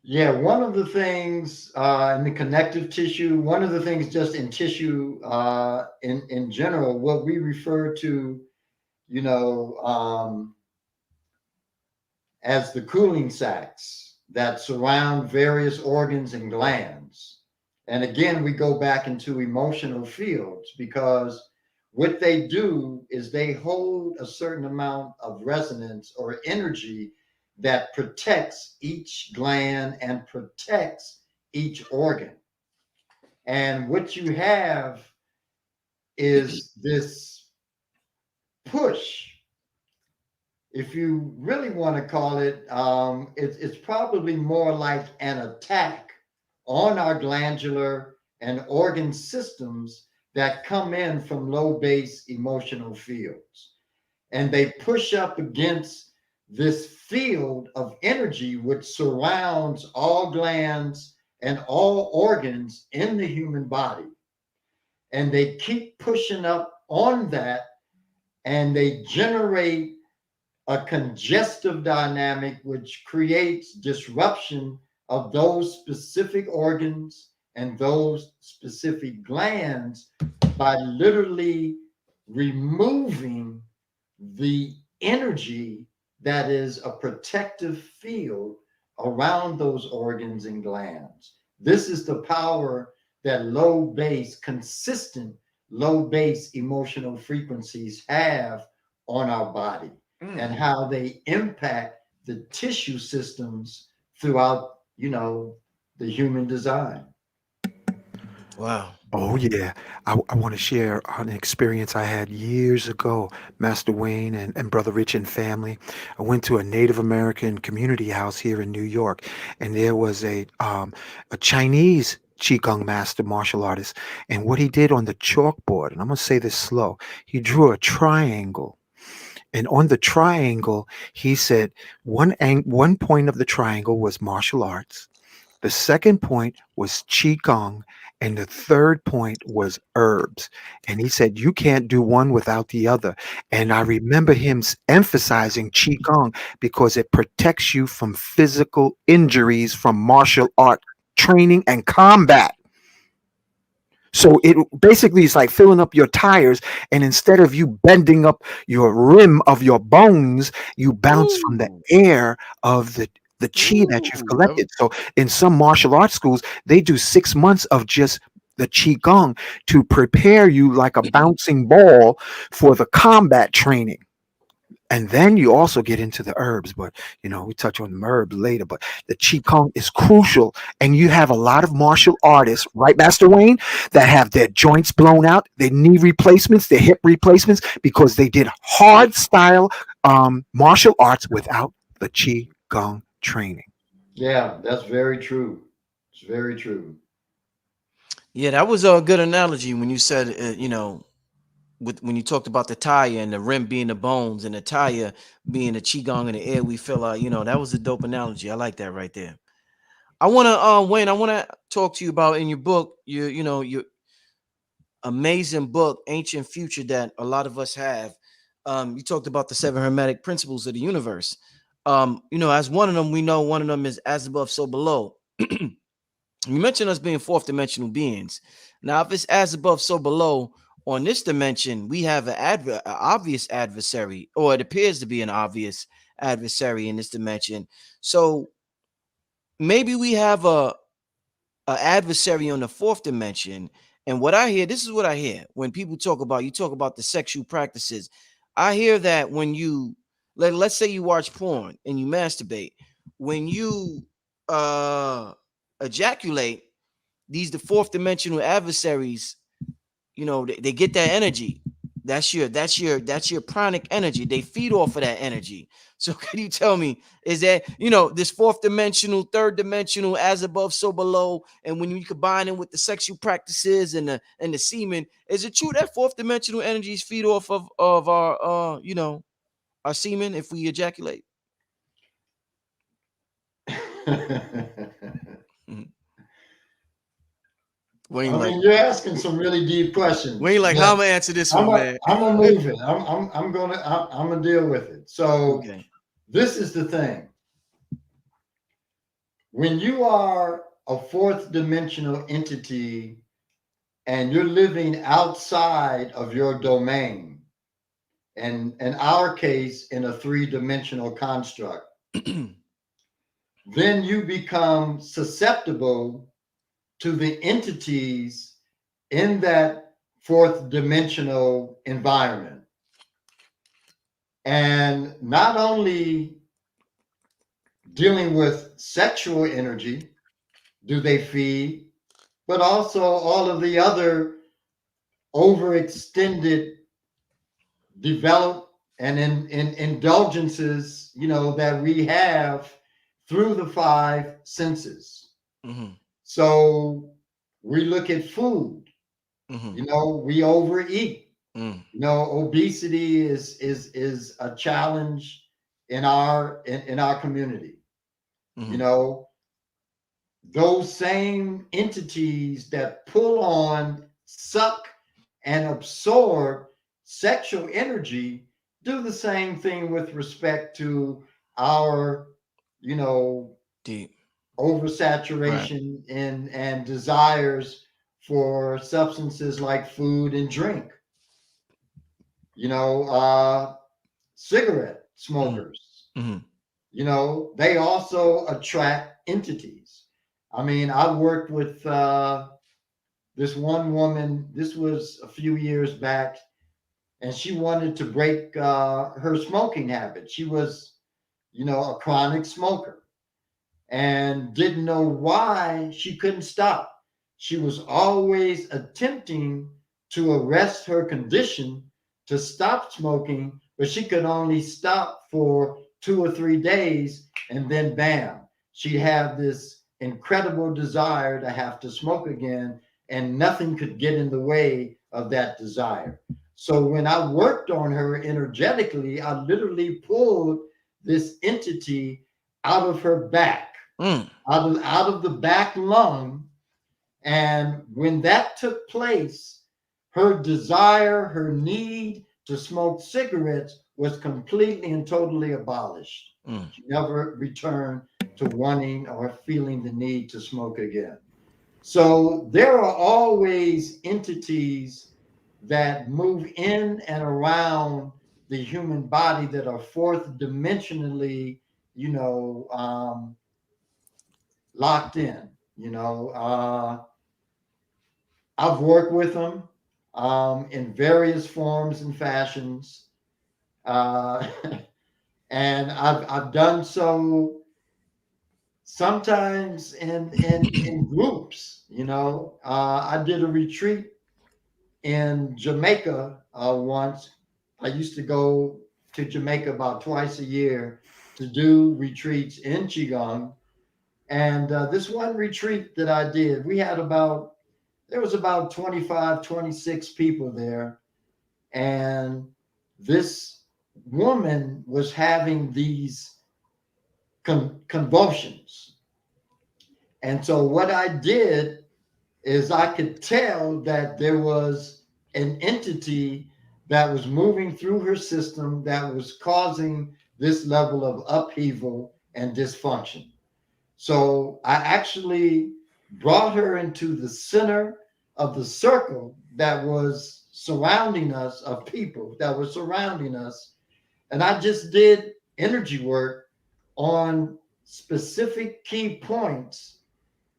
[SPEAKER 4] Yeah, one of the things in the connective tissue, one of the things just in tissue in general, what we refer to, you know, as the cooling sacs that surround various organs and glands. And again, we go back into emotional fields because what they do is they hold a certain amount of resonance or energy that protects each gland and protects each organ. And what you have is this push, if you really want to call it, it's probably more like an attack on our glandular and organ systems that come in from low base emotional fields. And they push up against this field of energy which surrounds all glands and all organs in the human body. And they keep pushing up on that and they generate a congestive dynamic which creates disruption of those specific organs and those specific glands by literally removing the energy that is a protective field around those organs and glands. This is the power that low base, consistent low base emotional frequencies have on our body and how they impact the tissue systems throughout, the human design.
[SPEAKER 1] Wow.
[SPEAKER 5] Oh, yeah. I want to share an experience I had years ago, Master Wayne and Brother Rich and family. I went to a Native American community house here in New York, and there was a Chinese Qigong master martial artist. And what he did on the chalkboard, and I'm going to say this slow, he drew a triangle. And on the triangle, he said one point of the triangle was martial arts. The second point was Qigong. And the third point was herbs. And he said, you can't do one without the other. And I remember him emphasizing Qigong because it protects you from physical injuries from martial art training and combat. So it basically is like filling up your tires, and instead of you bending up your rim of your bones, you bounce from the
[SPEAKER 1] Ooh.
[SPEAKER 5] air of the chi that you've
[SPEAKER 1] Ooh.
[SPEAKER 5] collected. So in some martial arts schools, they do 6 months of just the Qigong to prepare you like a bouncing ball for the combat training. And then you also get into the herbs, but we touch on the herbs later. But the Qigong is crucial. And you have a lot of martial artists, right, Master Wayne, that have their joints blown out, their knee replacements, their hip replacements, because they did hard style martial arts without the Qigong training.
[SPEAKER 4] Yeah, that's very true. It's very true.
[SPEAKER 1] Yeah, that was a good analogy when you said, when you talked about the tire and the rim being the bones and the tire being the qigong in the air. We feel like, that was a dope analogy. I like that right there. I want to, Wayne, I want to talk to you about in your book, your amazing book, Ancient Future, that a lot of us have. You talked about the 7 Hermetic principles of the universe. As one of them, we know one of them is as above, so below. You mentioned us being fourth dimensional beings. Now, if it's as above, so below, on this dimension, we have an obvious adversary, or it appears to be an obvious adversary in this dimension. So maybe we have a adversary on the fourth dimension. And what I hear, this is what I hear when people you talk about the sexual practices. I hear that when let's say you watch porn and you masturbate, when you ejaculate, the fourth dimensional adversaries, they get that energy. That's your pranic energy. They feed off of that energy. So can you tell me, is that, this fourth dimensional, third dimensional, as above, so below, and when you combine it with the sexual practices and the semen, is it true that fourth dimensional energies feed off of our our semen if we ejaculate?
[SPEAKER 4] I
[SPEAKER 1] Wayne, like,
[SPEAKER 4] mean, you're asking some really deep questions,
[SPEAKER 1] Wayne, like, how
[SPEAKER 4] but
[SPEAKER 1] am I gonna answer this
[SPEAKER 4] I'm
[SPEAKER 1] one,
[SPEAKER 4] gonna
[SPEAKER 1] man?
[SPEAKER 4] I'm gonna move it. I'm gonna deal with it. So
[SPEAKER 1] Okay.
[SPEAKER 4] this is the thing. When you are a fourth dimensional entity and you're living outside of your domain, and in our case, in a three-dimensional construct, then you become susceptible to the entities in that fourth dimensional environment. And not only dealing with sexual energy do they feed, but also all of the other overextended, developed, and in indulgences, that we have through the five senses.
[SPEAKER 1] Mm-hmm.
[SPEAKER 4] So we look at food,
[SPEAKER 1] Mm-hmm.
[SPEAKER 4] we overeat.
[SPEAKER 1] Mm.
[SPEAKER 4] Obesity is a challenge in our community.
[SPEAKER 1] Mm-hmm.
[SPEAKER 4] Those same entities that pull on, suck, and absorb sexual energy do the same thing with respect to our, you know,
[SPEAKER 1] Deep. Right.
[SPEAKER 4] oversaturation and desires for substances like food and drink. Cigarette
[SPEAKER 1] Mm-hmm.
[SPEAKER 4] smokers,
[SPEAKER 1] Mm-hmm.
[SPEAKER 4] they also attract entities. I mean, I worked with this one woman, this was a few years back, and she wanted to break her smoking habit. She was, a chronic smoker and didn't know why she couldn't stop. She was always attempting to arrest her condition to stop smoking, but she could only stop for 2 or 3 days, and then bam, she'd have this incredible desire to have to smoke again, and nothing could get in the way of that desire. So when I worked on her energetically, I literally pulled this entity out of her back,
[SPEAKER 1] Mm.
[SPEAKER 4] out of the back lung. And when that took place, her desire, her need to smoke cigarettes was completely and totally abolished.
[SPEAKER 1] Mm.
[SPEAKER 4] She never returned to wanting or feeling the need to smoke again. So there are always entities that move in and around the human body that are fourth dimensionally, locked in. I've worked with them in various forms and fashions. Uh, and I've done so sometimes in groups. I did a retreat in Jamaica once. I used to go to Jamaica about twice a year to do retreats in Qigong. And this one retreat that I did, there was about 25, 26 people there. And this woman was having these convulsions. And so what I did is I could tell that there was an entity that was moving through her system that was causing this level of upheaval and dysfunction. So I actually brought her into the center of the circle that was surrounding us, of people that were surrounding us. And I just did energy work on specific key points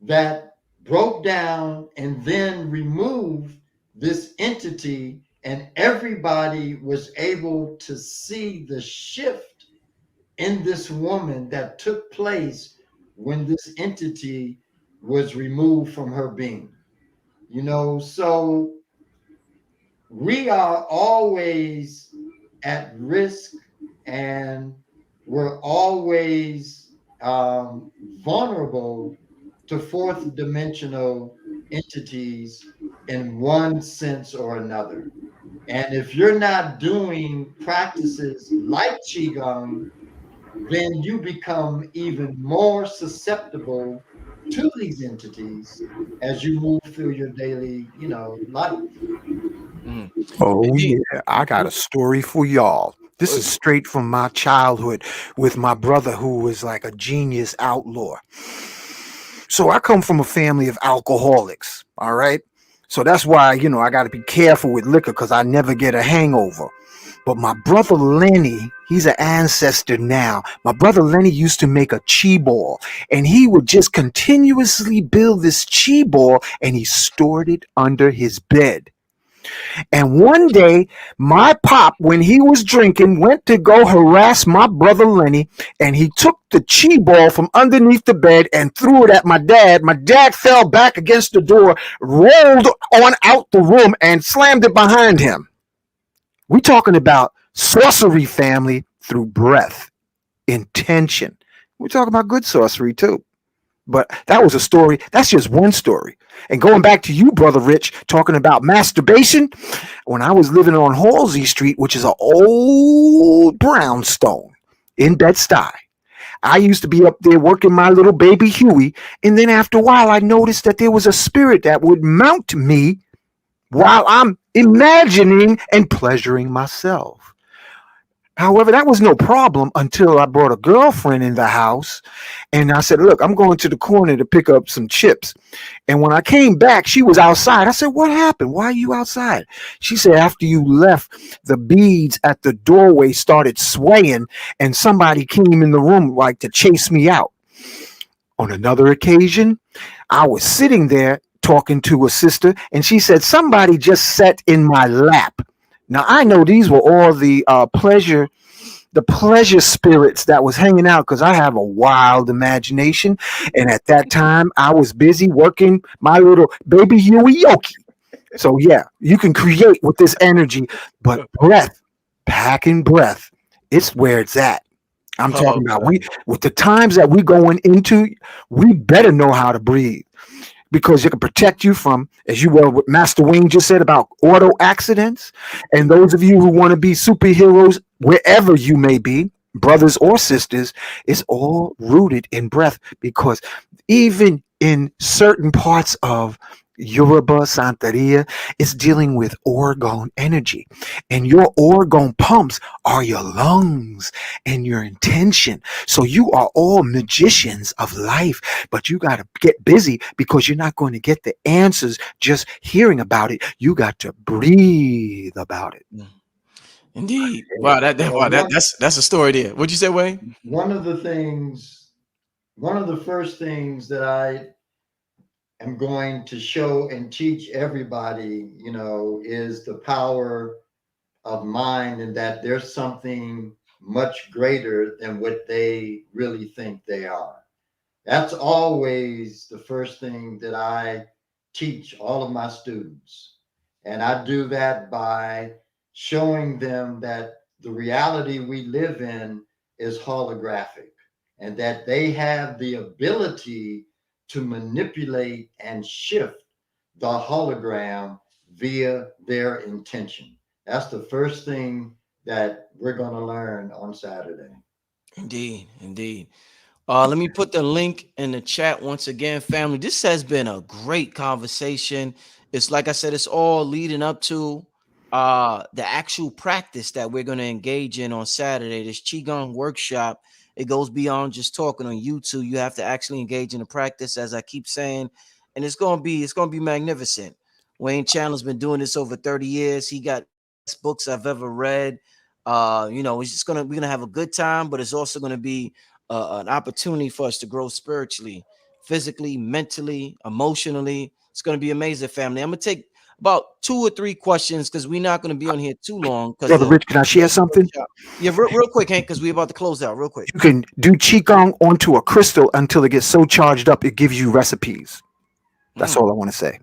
[SPEAKER 4] that broke down and then removed this entity, and everybody was able to see the shift in this woman that took place when this entity was removed from her being. So we are always at risk, and we're always vulnerable to fourth dimensional entities in one sense or another. And if you're not doing practices like Qigong, then you become even more susceptible to these entities as you move through your daily, life.
[SPEAKER 1] Mhm.
[SPEAKER 5] Oh,
[SPEAKER 1] Indeed.
[SPEAKER 5] yeah. I got a story for y'all. This is straight from my childhood with my brother, who was like a genius outlaw. So I come from a family of alcoholics. All right. So that's why, I got to be careful with liquor because I never get a hangover. But my brother Lenny, he's an ancestor now. My brother Lenny used to make a chi ball, and he would just continuously build this chi ball, and he stored it under his bed. And one day, my pop, when he was drinking, went to go harass my brother Lenny, and he took the chi ball from underneath the bed and threw it at my dad. My dad fell back against the door, rolled on out the room, and slammed it behind him. We talking about sorcery, family, through breath, intention. We're talking about good sorcery too. But that was a story. That's just one story. And going back to you, Brother Rich, talking about masturbation, when I was living on Halsey Street, which is an old brownstone in Bed-Stuy, I used to be up there working my little baby Huey. And then after a while, I noticed that there was a spirit that would mount me while I'm imagining and pleasuring myself. However, that was no problem until I brought a girlfriend in the house, and I said, "Look, I'm going to the corner to pick up some chips." And when I came back, she was outside. I said, "What happened? Why are you outside?" She said, "After you left, the beads at the doorway started swaying, and somebody came in the room like to chase me out." On another occasion, I was sitting there talking to a sister, and she said, "Somebody just sat in my lap." Now I know these were all the pleasure spirits that was hanging out, because I have a wild imagination, and at that time I was busy working my little baby Huey Yoki. So yeah, you can create with this energy, but breath, packing breath, it's where it's at. I'm talking about,
[SPEAKER 1] Okay.
[SPEAKER 5] with the times that we going into, we better know how to breathe, because it can protect you from, as you well, what Master Wayne just said about auto accidents. And those of you who want to be superheroes, wherever you may be, brothers or sisters, it's all rooted in breath, because even in certain parts of Yoruba Santeria, it's dealing with orgone energy. And your orgone pumps are your lungs and your intention. So you are all magicians of life, but you got to get busy, because you're not going to get the answers just hearing about it. You got to breathe about it.
[SPEAKER 1] Mm. Indeed. Wow,
[SPEAKER 4] Well,
[SPEAKER 1] that's a story there. What'd you say, Wayne?
[SPEAKER 4] one of the first things that I am going to show and teach everybody, is the power of mind, and that there's something much greater than what they really think they are. That's always the first thing that I teach all of my students. And I do that by showing them that the reality we live in is holographic, and that they have the ability to manipulate and shift the hologram via their intention. That's the first thing that we're going to learn on Saturday.
[SPEAKER 1] Indeed, indeed. Let me put the link in the chat once again, family. This has been a great conversation. It's like I said, it's all leading up to the actual practice that we're going to engage in on Saturday. This Qigong workshop. It goes beyond just talking on YouTube. You have to actually engage in the practice, as I keep saying, and it's gonna be magnificent. Wayne Chandler's been doing this over 30 years. He got best books I've ever read. It's just gonna we're gonna have a good time, but it's also gonna be an opportunity for us to grow spiritually, physically, mentally, emotionally. It's going to be amazing, family. I'm going to take about 2 or 3 questions because we're not going to be on here too long because
[SPEAKER 5] Brother
[SPEAKER 1] the
[SPEAKER 5] Rich, can I share something?
[SPEAKER 1] workshop. Yeah, real quick, Hank, because we're about to close out real quick.
[SPEAKER 5] You can do Qigong onto a crystal until it gets so charged up it gives you recipes. That's
[SPEAKER 1] Mm,
[SPEAKER 5] all I want to say.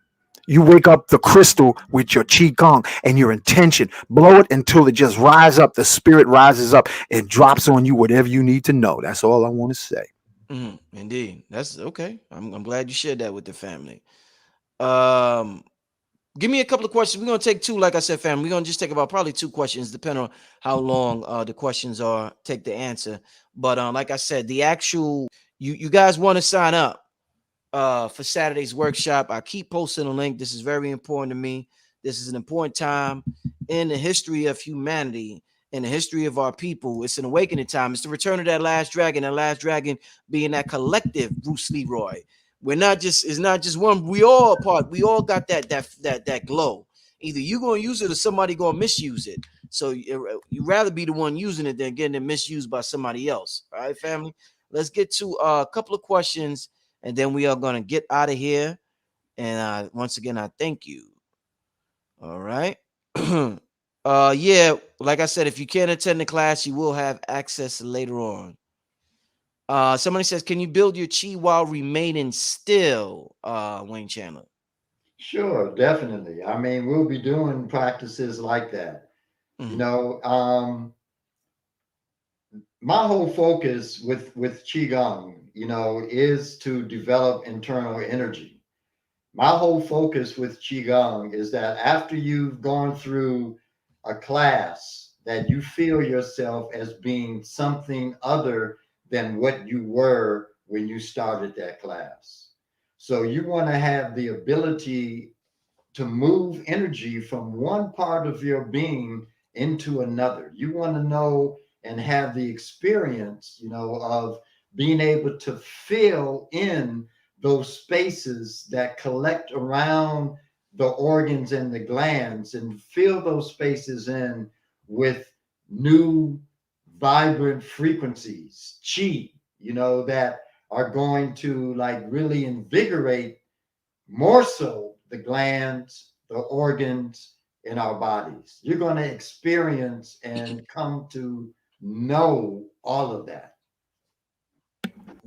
[SPEAKER 5] You wake up the crystal with your Qigong and your intention. Blow it until it just rise up. The spirit rises up and drops on you whatever you need to know. That's all I want to say.
[SPEAKER 1] indeed. That's okay. I'm glad you shared that with the family. Um, Give me a couple of questions. We're gonna take two, like I said, family. We're gonna just take about probably 2 questions, depending on how long the questions are. Take the answer, but like I said, the actual you guys want to sign up for Saturday's workshop. I keep posting a link. This is very important to me. This is an important time in the history of humanity, in the history of our people. It's an awakening time. It's the return of that last dragon. That last dragon being that collective Bruce Leroy. It's not just one. We all a part. We all got that glow. Either you gonna use it or somebody gonna misuse it. So you rather be the one using it than getting it misused by somebody else. All right, family. Let's get to a couple of questions and then we are going to get out of here. And once again, I thank you. All right. Yeah, like I said, if you can't attend the class, you will have access later on. Somebody says, can you build your chi while remaining still? Wayne Chandler.
[SPEAKER 4] Sure, definitely. I mean, we'll be doing practices like that. You
[SPEAKER 1] Mhm.
[SPEAKER 4] know, my whole focus with qigong, is to develop internal energy. My whole focus with qigong is that after you've gone through a class, that you feel yourself as being something other than what you were when you started that class. So you want to have the ability to move energy from one part of your being into another. You want to know and have the experience, of being able to fill in those spaces that collect around the organs and the glands, and fill those spaces in with new vibrant frequencies, chi, that are going to like really invigorate more so the glands, the organs in our bodies. You're going to experience and come to know all of that.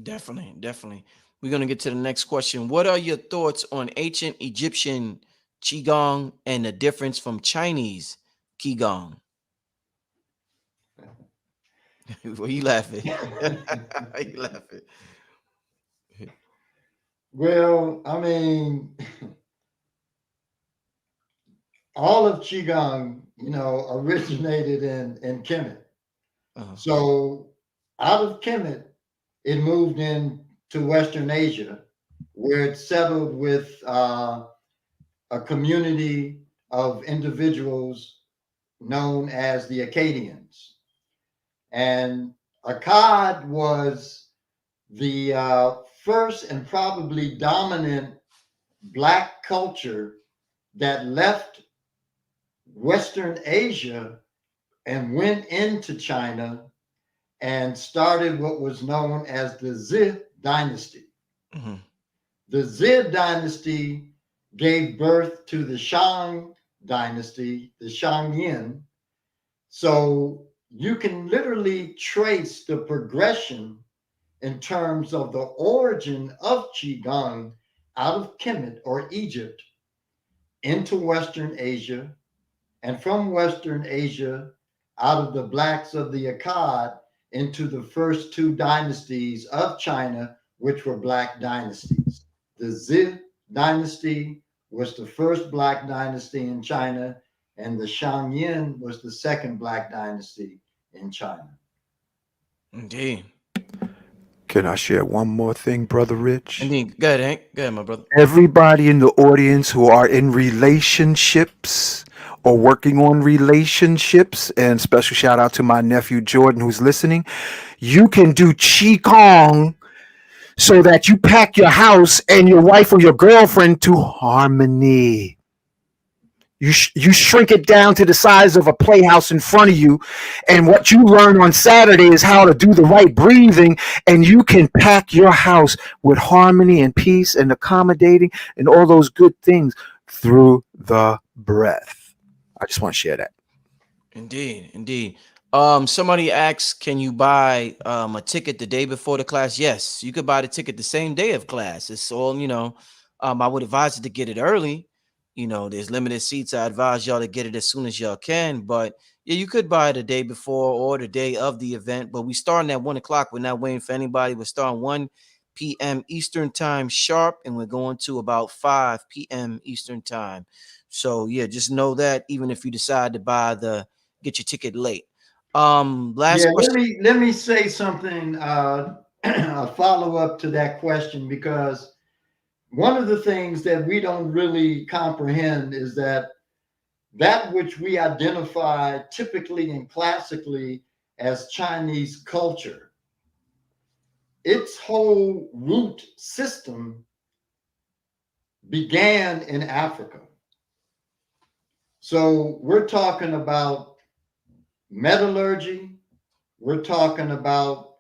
[SPEAKER 1] Definitely, definitely. We're going to get to the next question. What are your thoughts on ancient Egyptian Qigong and the difference from Chinese Qigong? What are you laughing? Why you laughing?
[SPEAKER 4] Well, I mean, all of Qigong, originated in Kemet.
[SPEAKER 1] Uh-huh.
[SPEAKER 4] So out of Kemet, it moved into Western Asia, where it settled with a community of individuals known as the Akkadians. And Akkad was the first and probably dominant Black culture that left Western Asia and went into China and started what was known as the Zhi dynasty.
[SPEAKER 1] Mhm.
[SPEAKER 4] The Zid dynasty gave birth to the Shang dynasty, the Shangyin. So you can literally trace the progression in terms of the origin of Qigong out of Kemet or Egypt into Western Asia, and from Western Asia out of the blacks of the Akkad into the first two dynasties of China, which were black dynasties. The Zid dynasty was the first black dynasty in China, and the Shangyin was the second black dynasty in China.
[SPEAKER 1] Indeed.
[SPEAKER 5] Can I share one more thing, Brother Rich?
[SPEAKER 1] Indeed. Go ahead, Hank. Go ahead, my brother.
[SPEAKER 5] Everybody in the audience who are in relationships or working on relationships, and special shout out to my nephew Jordan who's listening, you can do Qigong so that you pack your house and your wife or your girlfriend to harmony. You shrink it down to the size of a playhouse in front of you. And what you learn on Saturday is how to do the right breathing. And you can pack your house with harmony and peace and accommodating and all those good things through the breath. I just want to share that.
[SPEAKER 1] Indeed, indeed. Somebody asks, can you buy a ticket the day before the class? Yes, you could buy the ticket the same day of class. It's all, I would advise you to get it early. There's limited seats. I advise y'all to get it as soon as y'all can. But yeah, you could buy it the day before or the day of the event. But we starting at 1:00. We're not waiting for anybody. We're starting 1 p.m. Eastern time sharp, and we're going to about 5 p.m. Eastern time. So yeah, just know that even if you decide to get your ticket late. Last
[SPEAKER 4] Yeah,
[SPEAKER 1] question.
[SPEAKER 4] let me say something, a follow up to that question, because one of the things that we don't really comprehend is that which we identify typically and classically as Chinese culture, its whole root system began in Africa. So we're talking about metallurgy, we're talking about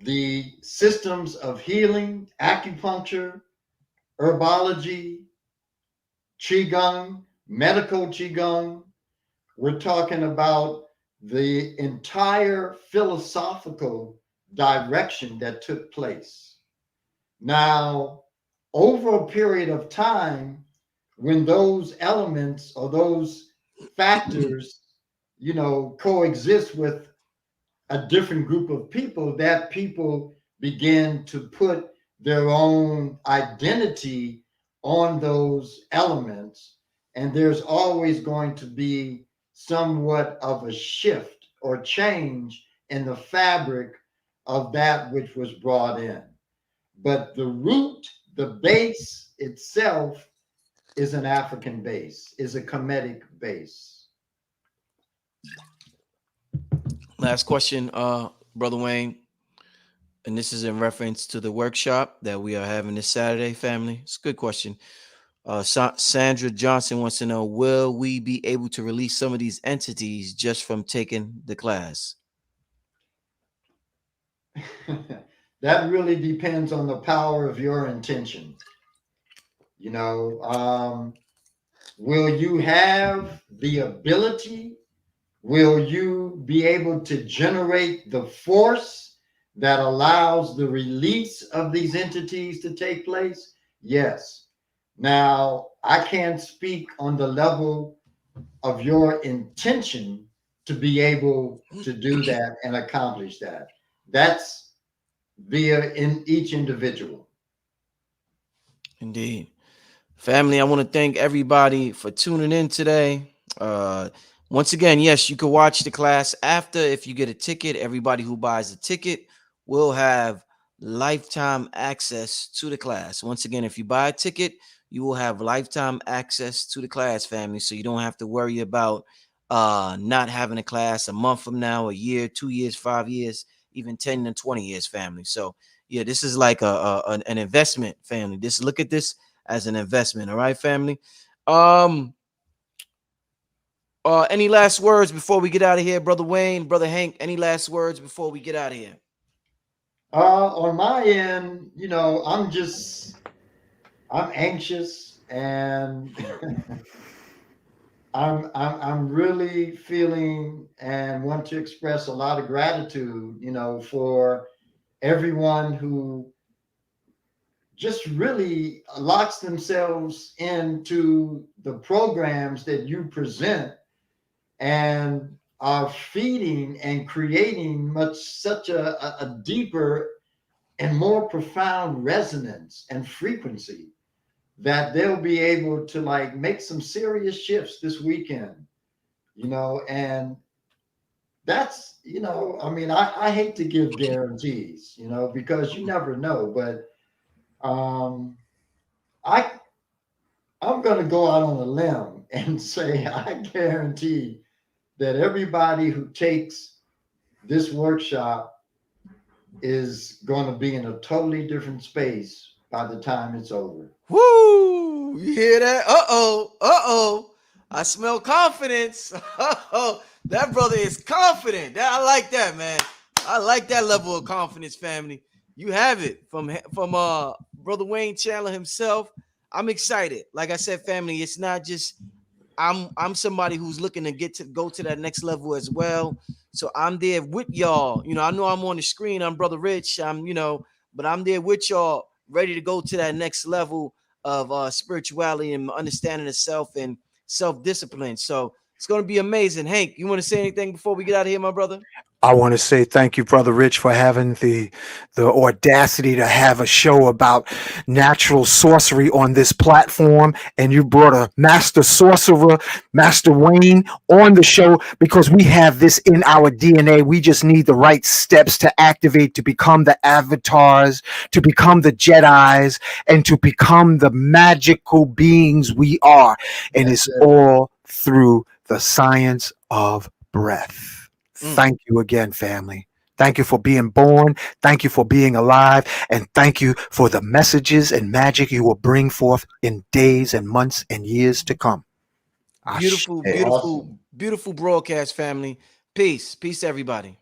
[SPEAKER 4] the systems of healing, acupuncture, herbology, Qigong, medical Qigong. We're talking about the entire philosophical direction that took place. Now, over a period of time, when those elements or those factors, coexist with a different group of people, that people begin to put their own identity on those elements. And there's always going to be somewhat of a shift or change in the fabric of that which was brought in. But the root, the base itself, is an African base, is a Kemetic base.
[SPEAKER 1] Last question, Brother Wayne. And this is in reference to the workshop that we are having this Saturday, family. It's a good question. Sandra Johnson wants to know, will we be able to release some of these entities just from taking the class?
[SPEAKER 4] That really depends on the power of your intention. Will you have the ability? Will you be able to generate the force that allows the release of these entities to take place? Yes. Now, I can't speak on the level of your intention to be able to do that and accomplish that. That's via in each individual.
[SPEAKER 1] Indeed. Family, I want to thank everybody for tuning in today. Once again, yes, you can watch the class after. If you get a ticket, everybody who buys a ticket will have lifetime access to the class. Once again, if you buy a ticket, you will have lifetime access to the class, family. So you don't have to worry about not having a class a month from now, a year, 2 years, 5 years, even 10 and 20 years, family. So yeah, this is like an investment, family. Look at this as an investment. All right, family. Any last words before we get out of here, Brother Wayne, Brother Hank? Any last words before we get out of here?
[SPEAKER 4] On my end, I'm just I'm anxious, and I'm really feeling and want to express a lot of gratitude, for everyone who just really locks themselves into the programs that you present and are feeding and creating such a deeper and more profound resonance and frequency that they'll be able to like make some serious shifts this weekend, and that's, I mean, I hate to give guarantees, because you never know, but um, I, I'm going to go out on a limb and say I guarantee that everybody who takes this workshop is going to be in a totally different space by the time it's over.
[SPEAKER 1] Woo! You hear that? Uh-oh. Uh-oh. I smell confidence. Uh-oh. That brother is confident. I like that, man. I like that level of confidence, family. You have it from brother Wayne Chandler himself. I'm excited. Like I said, family, it's not just I'm somebody who's looking to go to that next level as well. So I'm there with y'all. I know I'm on the screen. I'm Brother Rich. But I'm there with y'all, ready to go to that next level of spirituality and understanding of self and self-discipline. So it's gonna be amazing. Hank, you want to say anything before we get out of here, my brother?
[SPEAKER 5] I want to say thank you, Brother Rich, for having the audacity to have a show about natural sorcery on this platform. And you brought a master sorcerer, Master Wayne, on the show because we have this in our DNA. We just need the right steps to activate to become the avatars, to become the Jedis, and to become the magical beings we are. And
[SPEAKER 4] That's
[SPEAKER 5] it's
[SPEAKER 4] it.
[SPEAKER 5] all through the science of breath.
[SPEAKER 1] Mm.
[SPEAKER 5] Thank you again, family. Thank you for being born. Thank you for being alive. And thank you for the messages and magic you will bring forth in days and months and years to come. Ashe.
[SPEAKER 1] Beautiful, beautiful,
[SPEAKER 4] Awesome.
[SPEAKER 1] beautiful broadcast, family. Peace. Peace to everybody.